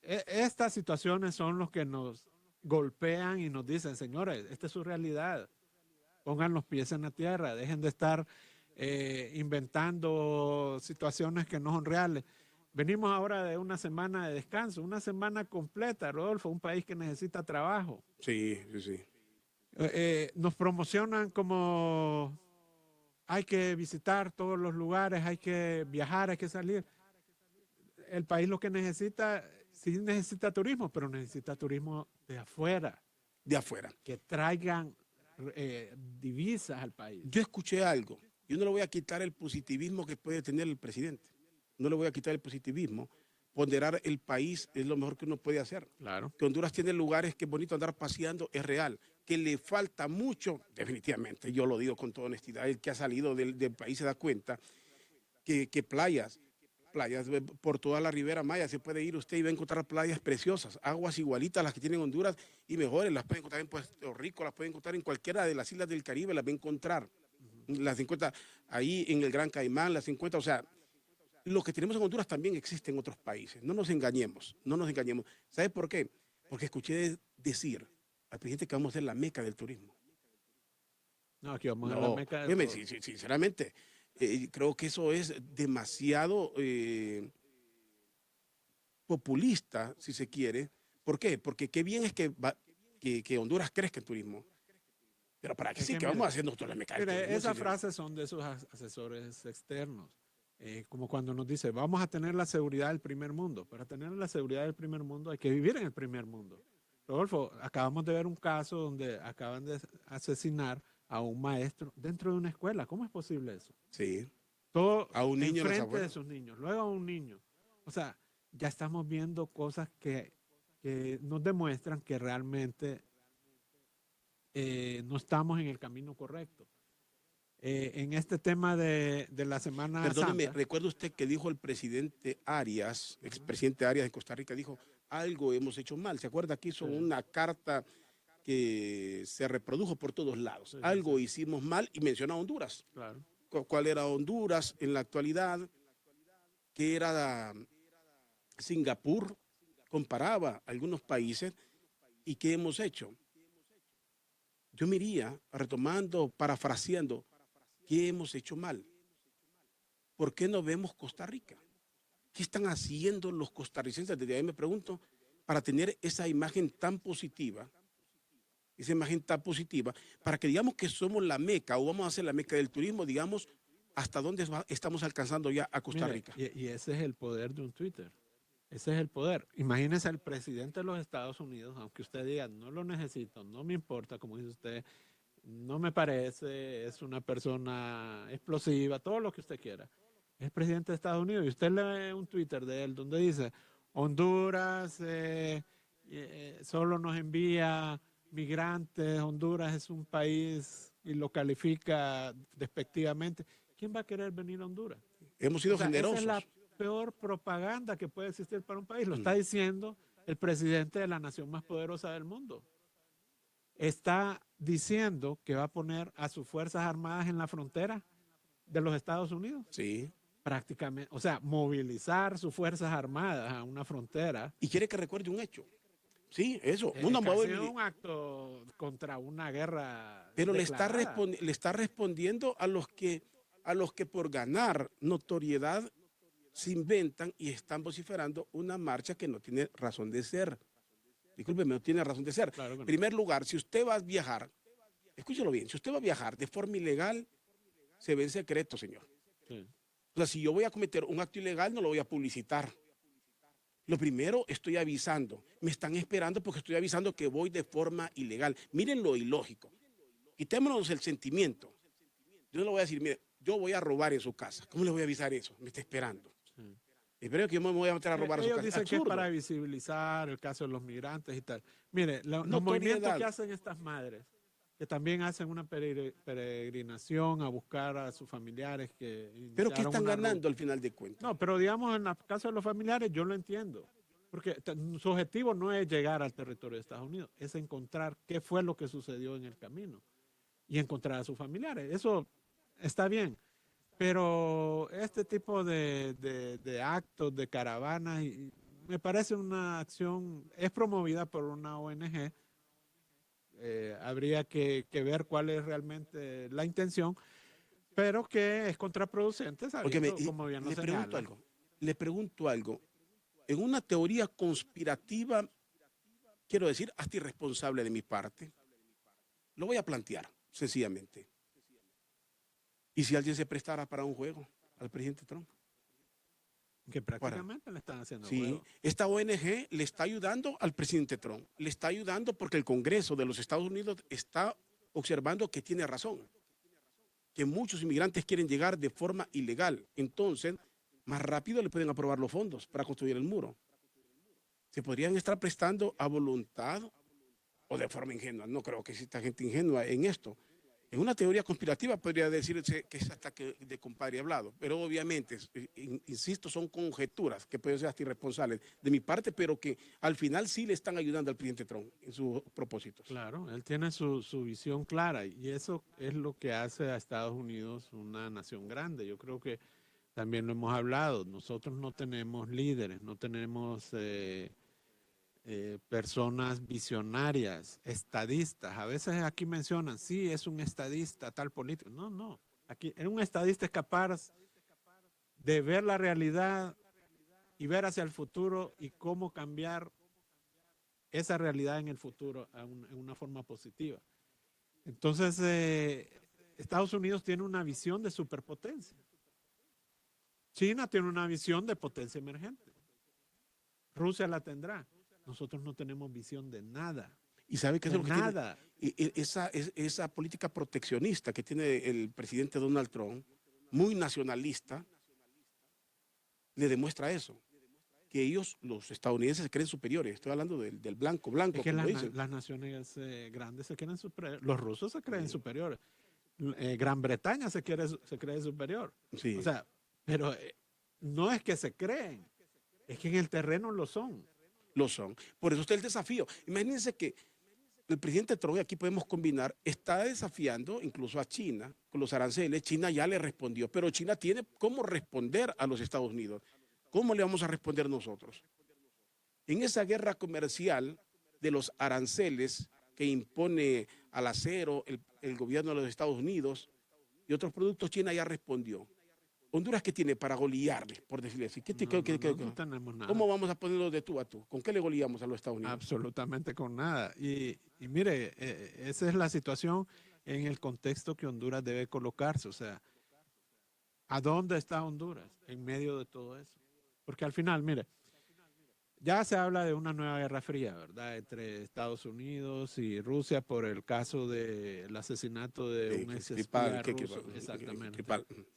estas situaciones son los que nos golpean y nos dicen, señores, esta es su realidad, pongan los pies en la tierra, dejen de estar inventando situaciones que no son reales. Venimos ahora de una semana de descanso, una semana completa, Rodolfo, un país que necesita trabajo. Sí, sí, sí. Nos promocionan como hay que visitar todos los lugares, hay que viajar, hay que salir. El país lo que necesita, sí necesita turismo, pero necesita turismo de afuera. De afuera. Que traigan divisas al país. Yo escuché algo. Yo no le voy a quitar el positivismo que puede tener el presidente. No le voy a quitar el positivismo. Ponderar el país es lo mejor que uno puede hacer. Claro. Que Honduras tiene lugares que es bonito andar paseando, es real. Que le falta mucho, definitivamente, yo lo digo con toda honestidad, el que ha salido del país se da cuenta que playas por toda la Ribera Maya se puede ir usted y va a encontrar playas preciosas, aguas igualitas a las que tienen Honduras y mejores, las puede encontrar en Puerto Rico, las puede encontrar en cualquiera de las islas del Caribe, las va a encontrar. Las encuentra ahí en el Gran Caimán, las encuentra, o sea, lo que tenemos en Honduras también existe en otros países. No nos engañemos, no nos engañemos. ¿Sabe por qué? Porque escuché decir al presidente que vamos a ser la meca del turismo. No, aquí vamos a la meca. Sinceramente, Creo que eso es demasiado populista, si se quiere. ¿Por qué? Porque qué bien es que Honduras crezca en turismo. Pero para que Es sí, que que mire, vamos haciendo nosotros la meca del Mire, turismo, esas señor. frases son de sus asesores externos. Como cuando nos dice, vamos a tener la seguridad del primer mundo. Para tener la seguridad del primer mundo hay que vivir en el primer mundo. Rodolfo, acabamos de ver un caso donde acaban de asesinar a un maestro dentro de una escuela. ¿Cómo es posible eso? Sí, Todo a un niño en las enfrente de afueras. sus niños, luego a un niño. O sea, ya estamos viendo cosas que nos demuestran que realmente no estamos en el camino correcto. En este tema de la Semana Perdóneme, Santa, recuerda usted que dijo el presidente Arias, expresidente Arias de Costa Rica, dijo, algo hemos hecho mal. ¿Se acuerda que hizo Sí. una carta que se reprodujo por todos lados? Sí, sí, Algo sí. hicimos mal y menciona a Honduras. claro. ¿Cuál era Honduras en la actualidad? ¿Qué era Singapur? Comparaba algunos países y ¿qué hemos hecho? Yo me iría retomando, parafraseando, ¿qué hemos hecho mal? ¿Por qué no vemos Costa Rica? ¿Qué están haciendo los costarricenses? Desde ahí me pregunto, para tener esa imagen tan positiva, para que digamos que somos la meca o vamos a ser la meca del turismo, digamos, hasta dónde estamos alcanzando ya a Costa Mire, Rica. y ese es el poder de un Twitter. Ese es el poder. Imagínese al presidente de los Estados Unidos, aunque usted diga, no lo necesito, no me importa, como dice usted, no me parece, es una persona explosiva, todo lo que usted quiera. Es presidente de Estados Unidos y usted lee un Twitter de él donde dice, Honduras solo nos envía migrantes, Honduras es un país y lo califica despectivamente. ¿Quién va a querer venir a Honduras? Hemos sido O sea, generosos. esa es la peor propaganda que puede existir para un país. Lo está diciendo el presidente de la nación más poderosa del mundo. Está diciendo que va a poner a sus Fuerzas Armadas en la frontera de los Estados Unidos. Sí. Prácticamente, o sea, movilizar sus Fuerzas Armadas a una frontera. Y quiere que recuerde un hecho. Sí, eso. Es casi un acto contra una guerra. Pero le declarada. está respondiendo a los que por ganar notoriedad se inventan y están vociferando una marcha que no tiene razón de ser. Discúlpeme, no tiene razón de ser. Claro que no. En primer lugar, si usted va a viajar, escúchelo bien, si usted va a viajar de forma ilegal, se ve en secreto, señor. Sí. O sea, si yo voy a cometer un acto ilegal, no lo voy a publicitar. Lo primero, estoy avisando. Me están esperando porque estoy avisando que voy de forma ilegal. Miren lo ilógico. Quitémonos el sentimiento. Yo no le voy a decir, mire, yo voy a robar en su casa. ¿Cómo le voy a avisar eso? Me está esperando. Sí. Espero que yo me voy a meter a robar a su Ellos casa. dicen que es Absurdo. para visibilizar el caso de los migrantes y tal. Mire, los Notoriedad. movimientos que hacen estas madres, que también hacen una peregrinación a buscar a sus familiares que Pero ¿qué iniciaron están una ganando al final de cuentas? No, pero digamos, en el caso de los familiares, yo lo entiendo. Porque su objetivo no es llegar al territorio de Estados Unidos, es encontrar qué fue lo que sucedió en el camino y encontrar a sus familiares. Eso está bien. Pero este tipo de actos, de caravanas, me parece una acción, es promovida por una ONG. Habría que ver cuál es realmente la intención, pero que es contraproducente, sabiendo, como bien lo señala. Le pregunto algo. En una teoría conspirativa, quiero decir, hasta irresponsable de mi parte, lo voy a plantear, sencillamente. ¿Y si alguien se prestara para un juego al presidente Trump? Que prácticamente le están haciendo Sí, juego. esta ONG le está ayudando al presidente Trump. Le está ayudando porque el Congreso de los Estados Unidos está observando que tiene razón. Que muchos inmigrantes quieren llegar de forma ilegal. Entonces, más rápido le pueden aprobar los fondos para construir el muro. Se podrían estar prestando a voluntad o de forma ingenua. No creo que exista gente ingenua en esto. En una teoría conspirativa podría decirse que es ataque de compadre hablado, pero obviamente, insisto, son conjeturas que pueden ser hasta irresponsables de mi parte, pero que al final sí le están ayudando al presidente Trump en sus propósitos. Claro, él tiene su visión clara y eso es lo que hace a Estados Unidos una nación grande. Yo creo que también lo hemos hablado, nosotros no tenemos líderes, no tenemos personas visionarias, estadistas. A veces aquí mencionan, sí, es un estadista, tal político. No, no. Aquí, un estadista es capaz de ver la realidad y ver hacia el futuro y cómo cambiar esa realidad en el futuro en una forma positiva. Entonces, Estados Unidos tiene una visión de superpotencia. China tiene una visión de potencia emergente. Rusia la tendrá. Nosotros no tenemos visión de nada. ¿Y sabe qué es De lo que nada. tiene? Esa política proteccionista que tiene el presidente Donald Trump, muy nacionalista, le demuestra eso. Que ellos, los estadounidenses, se creen superiores. Estoy hablando del blanco, Es que como dicen. las naciones grandes se creen superiores. Los rusos se creen superiores. Gran Bretaña se cree superior. Sí. O sea, pero no es que se creen, es que en el terreno lo son. Lo son. Por eso está el desafío. Imagínense que el presidente Trump, y aquí podemos combinar, está desafiando incluso a China con los aranceles. China ya le respondió, pero China tiene cómo responder a los Estados Unidos. ¿Cómo le vamos a responder nosotros? En esa guerra comercial de los aranceles que impone al acero el gobierno de los Estados Unidos y otros productos, China ya respondió. Honduras, ¿qué tiene para golearle, por decirle así? No tenemos nada. ¿Cómo vamos a ponerlo de tú a tú? ¿Con qué le goleamos a los Estados Unidos? Absolutamente con nada. Y mire, esa es la situación en el contexto que Honduras debe colocarse. O sea, ¿a dónde está Honduras en medio de todo eso? Porque al final, mire, ya se habla de una nueva guerra fría, ¿verdad? Entre Estados Unidos y Rusia por el caso del asesinato de un ex espía ruso, exactamente,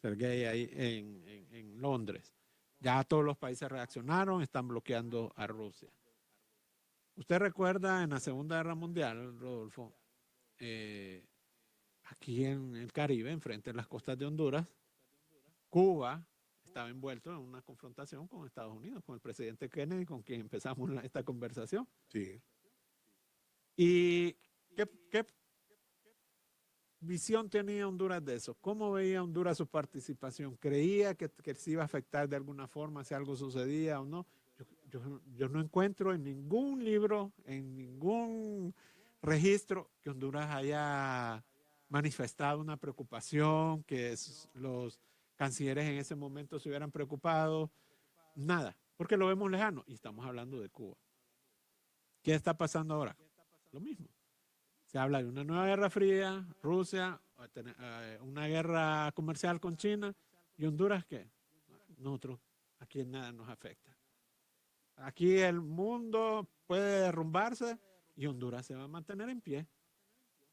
Sergei, ahí en Londres. Ya todos los países reaccionaron, están bloqueando a Rusia. ¿Usted recuerda en la Segunda Guerra Mundial, Rodolfo, aquí en el Caribe, enfrente de las costas de Honduras, Cuba estaba envuelto en una confrontación con Estados Unidos, con el presidente Kennedy, con quien empezamos esta conversación? Sí. ¿Y qué visión tenía Honduras de eso? ¿Cómo veía Honduras su participación? ¿Creía que se iba a afectar de alguna forma si algo sucedía o no? Yo no encuentro en ningún libro, en ningún registro que Honduras haya manifestado una preocupación, que los cancilleres en ese momento se hubieran preocupado, nada, porque lo vemos lejano y estamos hablando de Cuba. ¿Qué está pasando ahora? Lo mismo. Se habla de una nueva guerra fría, Rusia, una guerra comercial con China, y Honduras, ¿qué? Nosotros, aquí en nada nos afecta. Aquí el mundo puede derrumbarse y Honduras se va a mantener en pie.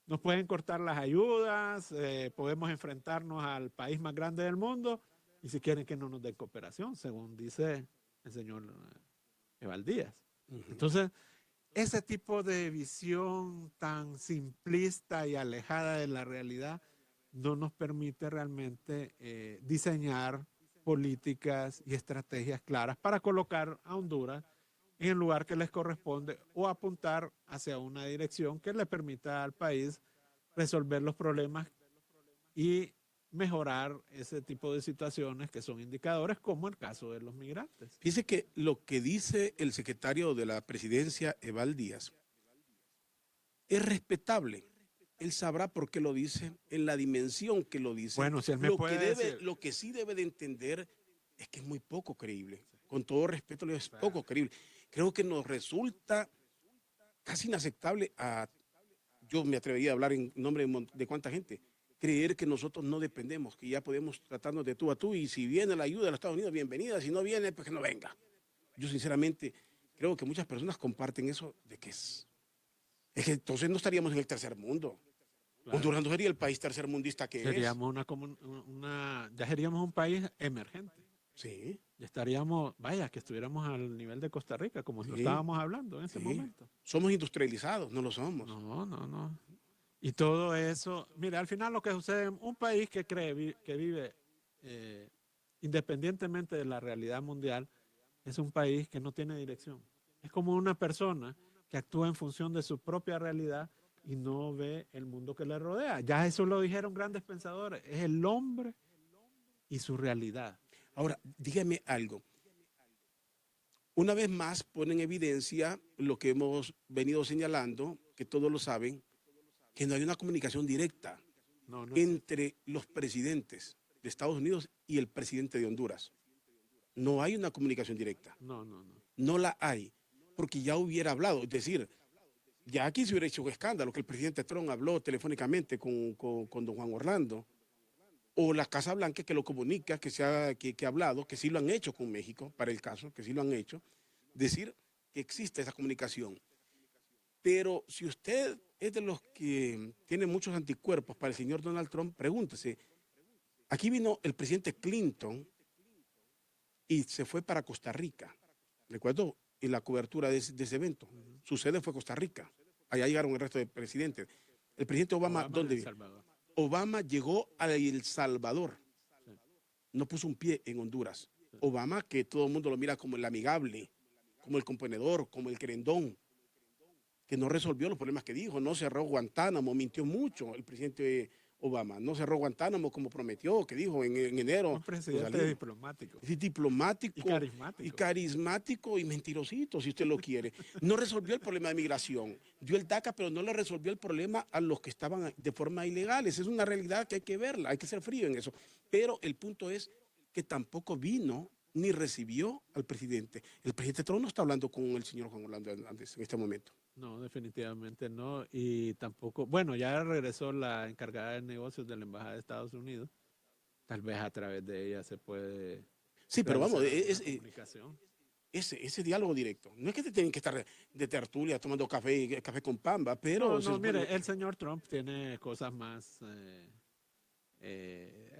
Nos pueden cortar las ayudas, podemos enfrentarnos al país más grande del mundo y si quieren que no nos den cooperación, según dice el señor Evaldías. Entonces, ese tipo de visión tan simplista y alejada de la realidad no nos permite realmente diseñar políticas y estrategias claras para colocar a Honduras en el lugar que les corresponde o apuntar hacia una dirección que le permita al país resolver los problemas y mejorar ese tipo de situaciones que son indicadores como el caso de los migrantes. Fíjese que lo que dice el secretario de la presidencia, Eval Díaz, es respetable. Él sabrá por qué lo dice, en la dimensión que lo dice. Bueno, si él me puede decir... Lo que sí debe de entender es que es muy poco creíble. Con todo respeto, es poco creíble. Creo que nos resulta casi inaceptable yo me atrevería a hablar en nombre de cuánta gente, creer que nosotros no dependemos, que ya podemos tratarnos de tú a tú y si viene la ayuda de los Estados Unidos, bienvenida, si no viene, pues que no venga. Yo sinceramente creo que muchas personas comparten eso de que es que entonces no estaríamos en el tercer mundo. Claro. Honduras no sería el país tercermundista que seríamos ya seríamos un país emergente. Sí. Ya estaríamos, vaya, que estuviéramos al nivel de Costa Rica, como lo estábamos hablando en ese momento. Somos industrializados, no lo somos. No. Y todo eso, mira, al final lo que sucede en un país que vive independientemente de la realidad mundial, es un país que no tiene dirección. Es como una persona que actúa en función de su propia realidad y no ve el mundo que le rodea. Ya eso lo dijeron grandes pensadores. Es el hombre y su realidad. Ahora, dígame algo. Una vez más pone en evidencia lo que hemos venido señalando, que todos lo saben, que no hay una comunicación directa No, no existe. entre los presidentes de Estados Unidos y el presidente de Honduras. No hay una comunicación directa. No, no, no. No la hay, porque ya hubiera hablado. Es decir, ya aquí se hubiera hecho un escándalo que el presidente Trump habló telefónicamente con don Juan Orlando, o la Casa Blanca que lo comunica, que ha hablado, que sí lo han hecho con México, para el caso, que sí lo han hecho, decir que existe esa comunicación. Pero si usted es de los que tiene muchos anticuerpos para el señor Donald Trump, pregúntese, aquí vino el presidente Clinton y se fue para Costa Rica, recuerdo, en la cobertura de ese evento. Su sede fue Costa Rica. Allá llegaron el resto de presidentes. El presidente Obama, ¿dónde El vive? Salvador. Obama llegó a El Salvador. Sí. No puso un pie en Honduras. Obama, que todo el mundo lo mira como el amigable, como el componedor, como el querendón, que no resolvió los problemas que dijo, no cerró Guantánamo, mintió mucho el presidente Obama, no cerró Guantánamo como prometió, que dijo en enero. Un presidente diplomático. Es diplomático Y carismático. y carismático y mentirosito, si usted lo quiere. No resolvió el problema de migración. Dio el DACA, pero no le resolvió el problema a los que estaban de forma ilegal. Esa es una realidad que hay que verla, hay que ser frío en eso. Pero el punto es que tampoco vino ni recibió al presidente. El presidente Trump no está hablando con el señor Juan Orlando Hernández en este momento. No, definitivamente no. Y tampoco, bueno, ya regresó la encargada de negocios de la Embajada de Estados Unidos. Tal vez a través de ella se puede Sí, pero vamos, realizar una comunicación. ese diálogo directo. No es que te tienen que estar de tertulia tomando café con pamba, pero... No, mire, el señor Trump tiene cosas más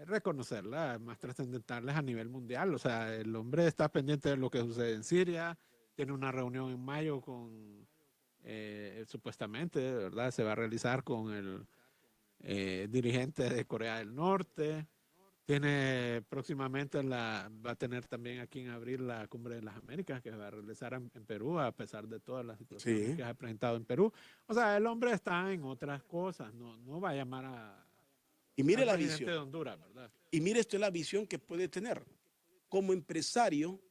reconocerlas, más trascendentales a nivel mundial. O sea, el hombre está pendiente de lo que sucede en Siria, tiene una reunión en mayo con, supuestamente, ¿verdad? Se va a realizar con el dirigente de Corea del Norte. Tiene próximamente va a tener también aquí en abril la Cumbre de las Américas que va a realizar en Perú, a pesar de todas las situaciones Sí. que ha presentado en Perú. O sea, el hombre está en otras cosas, no va a llamar Y mire al la presidente de visión. Honduras, ¿verdad? Y mire esto es la visión que puede tener. Como empresario,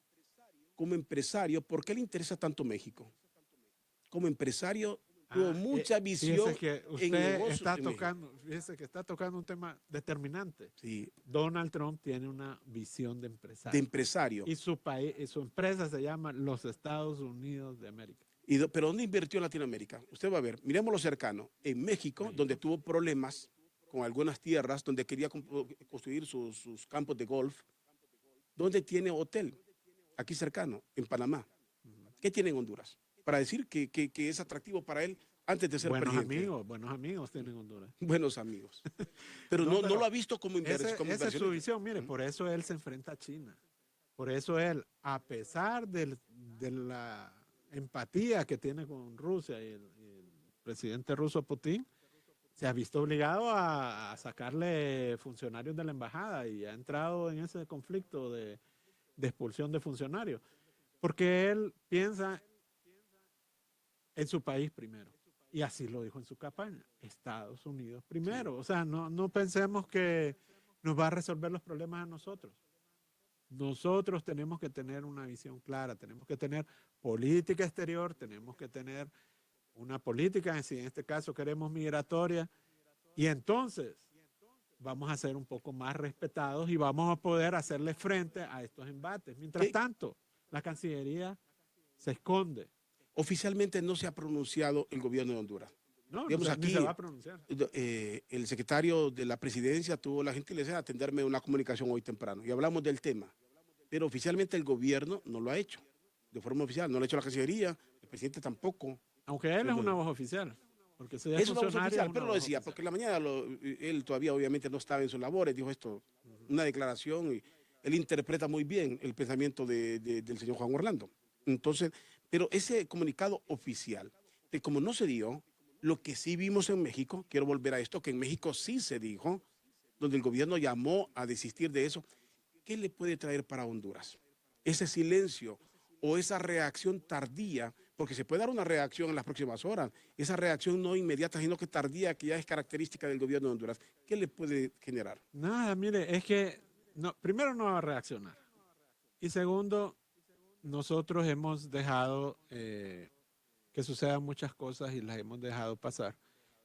¿por qué le interesa tanto México? Como empresario, tuvo mucha visión Fíjese que en usted negocios está en México. tocando, fíjese que está tocando un tema determinante. Sí, Donald Trump tiene una visión de empresario. de empresario. Y su país, y su empresa se llama los Estados Unidos de América. Pero ¿dónde invirtió en Latinoamérica? Usted va a ver, miremos lo cercano. En México, donde tuvo problemas con algunas tierras, donde quería construir sus campos de golf, donde tiene hotel, aquí cercano, en Panamá. ¿Qué tiene en Honduras? Para decir que es atractivo para él antes de ser presidente. Buenos amigos tienen Honduras. Buenos amigos. Pero No, no pero lo ha visto como, Esa es su inversionista. visión, mire, por eso él se enfrenta a China. Por eso él, a pesar de la empatía que tiene con Rusia y el presidente ruso Putin, se ha visto obligado a sacarle funcionarios de la embajada y ha entrado en ese conflicto de expulsión de funcionarios. Porque él piensa en su país primero. Y así lo dijo en su campaña, Estados Unidos primero. O sea, no pensemos que nos va a resolver los problemas a nosotros. Nosotros tenemos que tener una visión clara, tenemos que tener política exterior, tenemos que tener una política, si en este caso queremos migratoria, y entonces vamos a ser un poco más respetados y vamos a poder hacerle frente a estos embates. Mientras tanto, la Cancillería se esconde. Oficialmente no se ha pronunciado el gobierno de Honduras. No, Digamos, ni aquí, se va a pronunciar. El secretario de la presidencia tuvo la gentileza de atenderme una comunicación hoy temprano y hablamos del tema. Pero oficialmente el gobierno no lo ha hecho. De forma oficial, no lo ha hecho la Cancillería, el presidente tampoco. Aunque él es una voz oficial. Porque si Es una voz funcionario, oficial, es pero una lo voz decía, oficial. porque en la mañana él todavía obviamente no estaba en sus labores, dijo esto, una declaración, y él interpreta muy bien el pensamiento del señor Juan Orlando. Entonces, pero ese comunicado oficial, de como no se dio, lo que sí vimos en México, quiero volver a esto, que en México sí se dijo, donde el gobierno llamó a desistir de eso, ¿qué le puede traer para Honduras? Ese silencio o esa reacción tardía, porque se puede dar una reacción en las próximas horas, esa reacción no inmediata, sino que tardía, que ya es característica del gobierno de Honduras, ¿qué le puede generar? Nada, mire, es que primero no va a reaccionar. Y segundo, nosotros hemos dejado que sucedan muchas cosas y las hemos dejado pasar.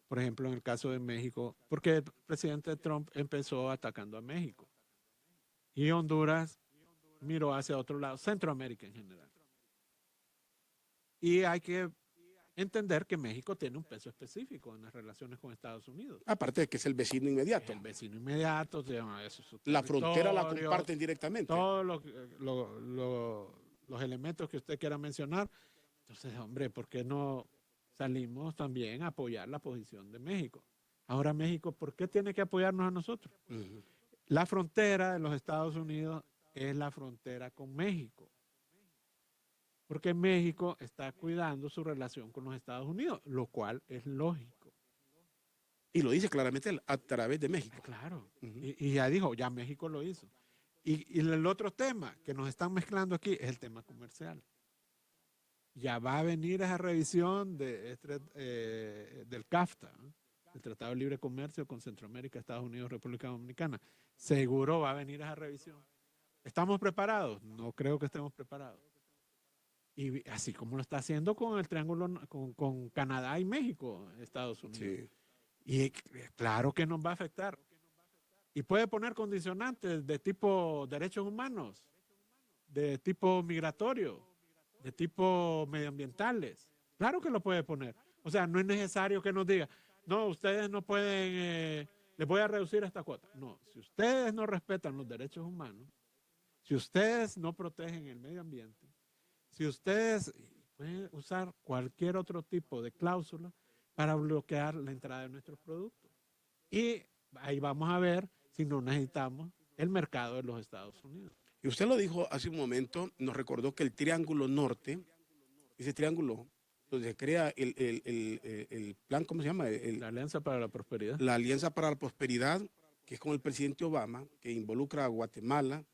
Por ejemplo, en el caso de México, porque el presidente Trump empezó atacando a México y Honduras miró hacia otro lado, Centroamérica en general. Y hay que entender que México tiene un peso específico en las relaciones con Estados Unidos. Aparte de que es el vecino inmediato. El vecino inmediato, eso es su La frontera la territorio, comparten directamente. todos los elementos que usted quiera mencionar. Entonces, hombre, ¿por qué no salimos también a apoyar la posición de México? Ahora México, ¿por qué tiene que apoyarnos a nosotros? La frontera de los Estados Unidos es la frontera con México. Porque México está cuidando su relación con los Estados Unidos, lo cual es lógico. Y lo dice claramente él, a través de México. Claro. Y ya dijo, ya México lo hizo. Y el otro tema que nos están mezclando aquí es el tema comercial. Ya va a venir esa revisión del CAFTA, ¿no? El Tratado de Libre Comercio con Centroamérica, Estados Unidos, República Dominicana. Seguro va a venir esa revisión. ¿Estamos preparados? No creo que estemos preparados. Y así como lo está haciendo con el triángulo, con Canadá y México, Estados Unidos. Sí. Y claro que nos va a afectar. Y puede poner condicionantes de tipo derechos humanos, de tipo migratorio, de tipo medioambientales. Claro que lo puede poner. O sea, no es necesario que nos diga, no, ustedes no pueden, les voy a reducir esta cuota. No, si ustedes no respetan los derechos humanos, si ustedes no protegen el medio ambiente, si ustedes pueden usar cualquier otro tipo de cláusula para bloquear la entrada de nuestros productos. Y ahí vamos a ver si no necesitamos el mercado de los Estados Unidos. Y usted lo dijo hace un momento, nos recordó que el Triángulo Norte, ese triángulo donde se crea el plan, ¿cómo se llama? La Alianza para la Prosperidad. La Alianza para la Prosperidad, que es con el presidente Obama, que involucra a Guatemala,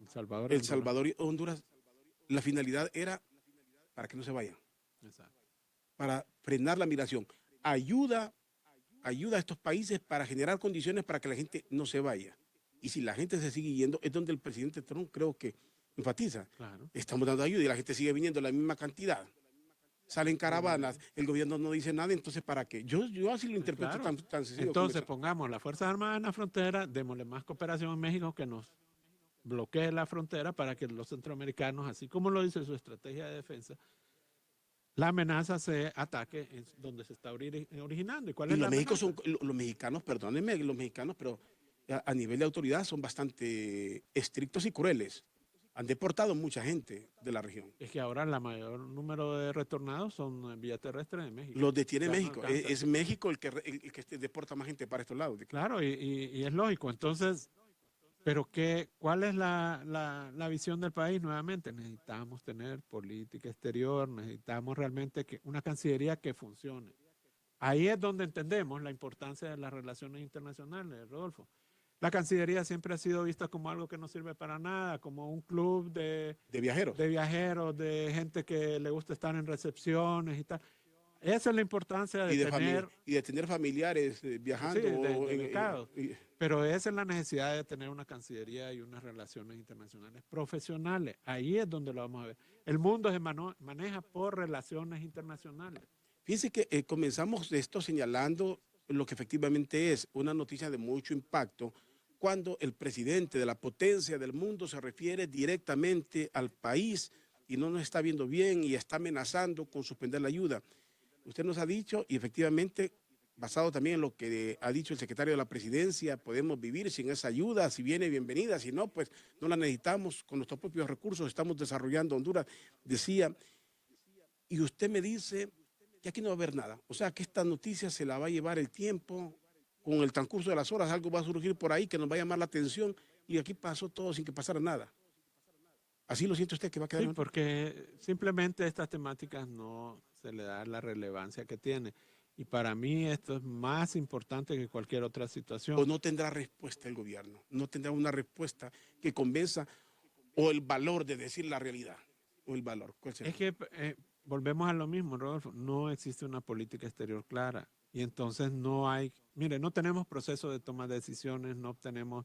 El Salvador y Honduras. La finalidad era para que no se vayan. Exacto. Para frenar la migración. Ayuda a estos países para generar condiciones para que la gente no se vaya. Y si la gente se sigue yendo, es donde el presidente Trump creo que enfatiza. Claro. Estamos dando ayuda y la gente sigue viniendo la misma cantidad. Salen caravanas, el gobierno no dice nada, entonces ¿para qué? Yo así lo interpreto claro. tan sencillo. Entonces pongamos las Fuerzas Armadas en la frontera, démosle más cooperación a México que nos bloquee la frontera para que los centroamericanos, así como lo dice su estrategia de defensa, la amenaza se ataque en donde se está originando. ¿Y cuál es la amenaza? Los mexicanos, perdónenme, los mexicanos, pero a nivel de autoridad son bastante estrictos y crueles. Han deportado mucha gente de la región. Es que ahora el mayor número de retornados son en vía terrestre de México. Los detiene México. Es México el que deporta más gente para estos lados. Claro, y es lógico. Entonces, pero ¿cuál es la visión del país? Nuevamente, necesitamos tener política exterior, necesitamos realmente una cancillería que funcione. Ahí es donde entendemos la importancia de las relaciones internacionales, Rodolfo. La Cancillería siempre ha sido vista como algo que no sirve para nada, como un club de viajeros. De viajeros, de gente que le gusta estar en recepciones y tal. Esa es la importancia de tener familiares viajando. Sí, pero esa es la necesidad de tener una Cancillería y unas relaciones internacionales profesionales. Ahí es donde lo vamos a ver. El mundo se maneja por relaciones internacionales. Fíjense que comenzamos esto señalando lo que efectivamente es una noticia de mucho impacto cuando el presidente de la potencia del mundo se refiere directamente al país y no nos está viendo bien y está amenazando con suspender la ayuda. Usted nos ha dicho, y efectivamente, basado también en lo que ha dicho el secretario de la Presidencia, podemos vivir sin esa ayuda, si viene bienvenida, si no, pues no la necesitamos, con nuestros propios recursos estamos desarrollando Honduras, decía. Y usted me dice que aquí no va a haber nada, o sea que esta noticia se la va a llevar el tiempo, con el transcurso de las horas algo va a surgir por ahí que nos va a llamar la atención y aquí pasó todo sin que pasara nada. ¿Así lo siente usted que va a quedar? Sí, porque simplemente estas temáticas no se le da la relevancia que tiene. Y para mí esto es más importante que cualquier otra situación. ¿O no tendrá respuesta el gobierno? ¿No tendrá una respuesta que convenza o el valor de decir la realidad? ¿O el valor? ¿Cuál será? Es que volvemos a lo mismo, Rodolfo. No existe una política exterior clara. Y entonces no hay, mire, no tenemos proceso de toma de decisiones, no tenemos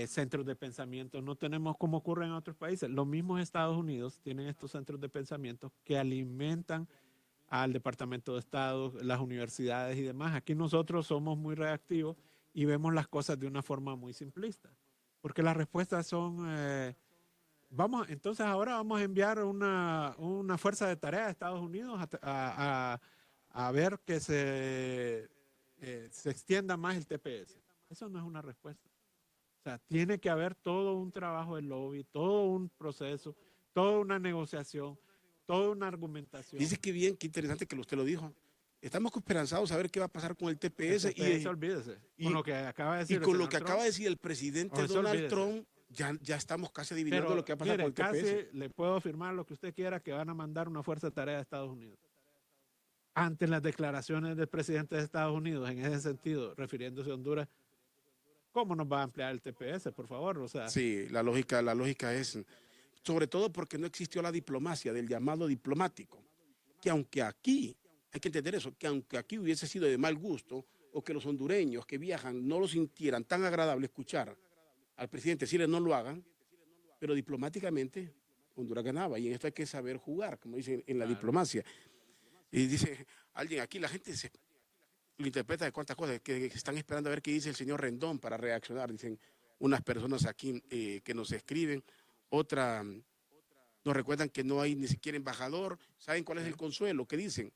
centros de pensamiento, no tenemos como ocurre en otros países. Los mismos Estados Unidos tienen estos centros de pensamiento que alimentan al Departamento de Estado, las universidades y demás. Aquí nosotros somos muy reactivos y vemos las cosas de una forma muy simplista, porque las respuestas son, entonces ahora vamos a enviar una fuerza de tarea a Estados Unidos a ver que se extienda más el TPS. Eso no es una respuesta. O sea, tiene que haber todo un trabajo de lobby, todo un proceso, toda una negociación, toda una argumentación. Dice que bien, qué interesante que usted lo dijo. Estamos esperanzados a ver qué va a pasar con el TPS. Olvídese. Con lo que acaba de decir y con lo que acaba de decir el presidente Donald Trump, ya estamos casi adivinando lo que va a pasar con el TPS. Casi le puedo afirmar lo que usted quiera, que van a mandar una fuerza de tarea a Estados Unidos. Ante las declaraciones del presidente de Estados Unidos en ese sentido, refiriéndose a Honduras, ¿cómo nos va a ampliar el TPS, por favor? O sea, sí, la lógica es, sobre todo porque no existió la diplomacia del llamado diplomático, que aunque aquí, hay que entender eso, que aunque aquí hubiese sido de mal gusto, o que los hondureños que viajan no lo sintieran tan agradable escuchar al presidente decirle no lo hagan, pero diplomáticamente Honduras ganaba, y en esto hay que saber jugar, como dicen en la diplomacia. Y dice alguien aquí, la gente lo interpreta de cuántas cosas, que están esperando a ver qué dice el señor Rendón para reaccionar, dicen unas personas aquí que nos escriben, otra nos recuerdan que no hay ni siquiera embajador. ¿Saben cuál es el consuelo? ¿Qué dicen?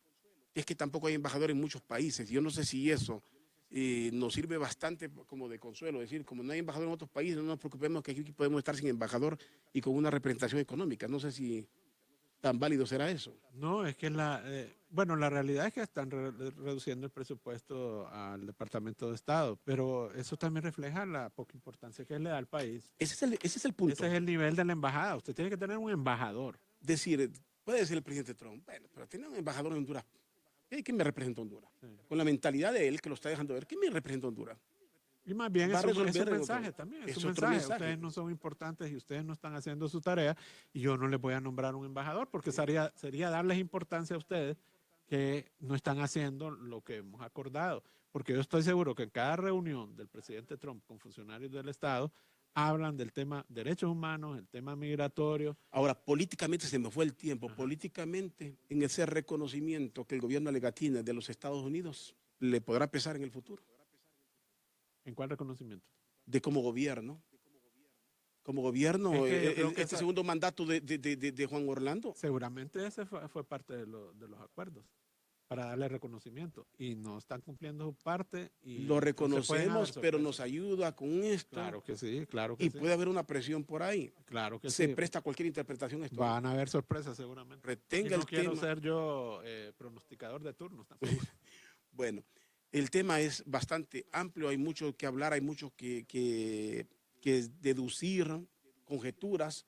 Es que tampoco hay embajador en muchos países. Yo no sé si eso nos sirve bastante como de consuelo, es decir, como no hay embajador en otros países, no nos preocupemos que aquí podemos estar sin embajador y con una representación económica. No sé si tan válido será eso. No, es que la realidad es que están reduciendo el presupuesto al Departamento de Estado, pero eso también refleja la poca importancia que le da al país. Ese es el punto. Ese es el nivel de la embajada. Usted tiene que tener un embajador. Decir, puede decir el presidente Trump, bueno, pero tiene un embajador en Honduras. ¿Quién me representa Honduras? Sí. Con la mentalidad de él que lo está dejando ver, ¿quién me representa Honduras? Y más bien es un mensaje también. Es un mensaje. Ustedes no son importantes y ustedes no están haciendo su tarea y yo no les voy a nombrar un embajador porque sería darles importancia a ustedes que no están haciendo lo que hemos acordado. Porque yo estoy seguro que en cada reunión del presidente Trump con funcionarios del Estado hablan del tema derechos humanos, el tema migratorio. Ahora, políticamente se me fue el tiempo. Ajá. Políticamente, en ese reconocimiento que el gobierno alegatina de los Estados Unidos le podrá pesar en el futuro. ¿En cuál reconocimiento? De como gobierno. Como gobierno, este segundo mandato de Juan Orlando. Seguramente ese fue parte de los acuerdos para darle reconocimiento y no están cumpliendo su parte. Y lo reconocemos, pero nos ayuda con esto. Claro que sí, claro que sí. Y puede haber una presión por ahí. Claro que sí. Se presta a cualquier interpretación. Esto. Van a haber sorpresas seguramente. Retenga no quiero ser yo pronosticador de turnos tampoco. Bueno, el tema es bastante amplio, hay mucho que hablar, hay mucho que deducir, conjeturas,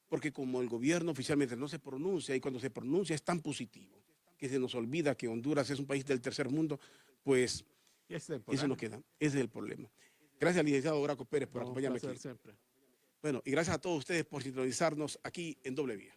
porque como el gobierno oficialmente no se pronuncia, y cuando se pronuncia es tan positivo, que se nos olvida que Honduras es un país del tercer mundo, pues eso no queda, ese es el problema. Gracias, licenciado Graco Pérez, por acompañarme aquí. Siempre. Bueno, y gracias a todos ustedes por sintonizarnos aquí en Doble Vía.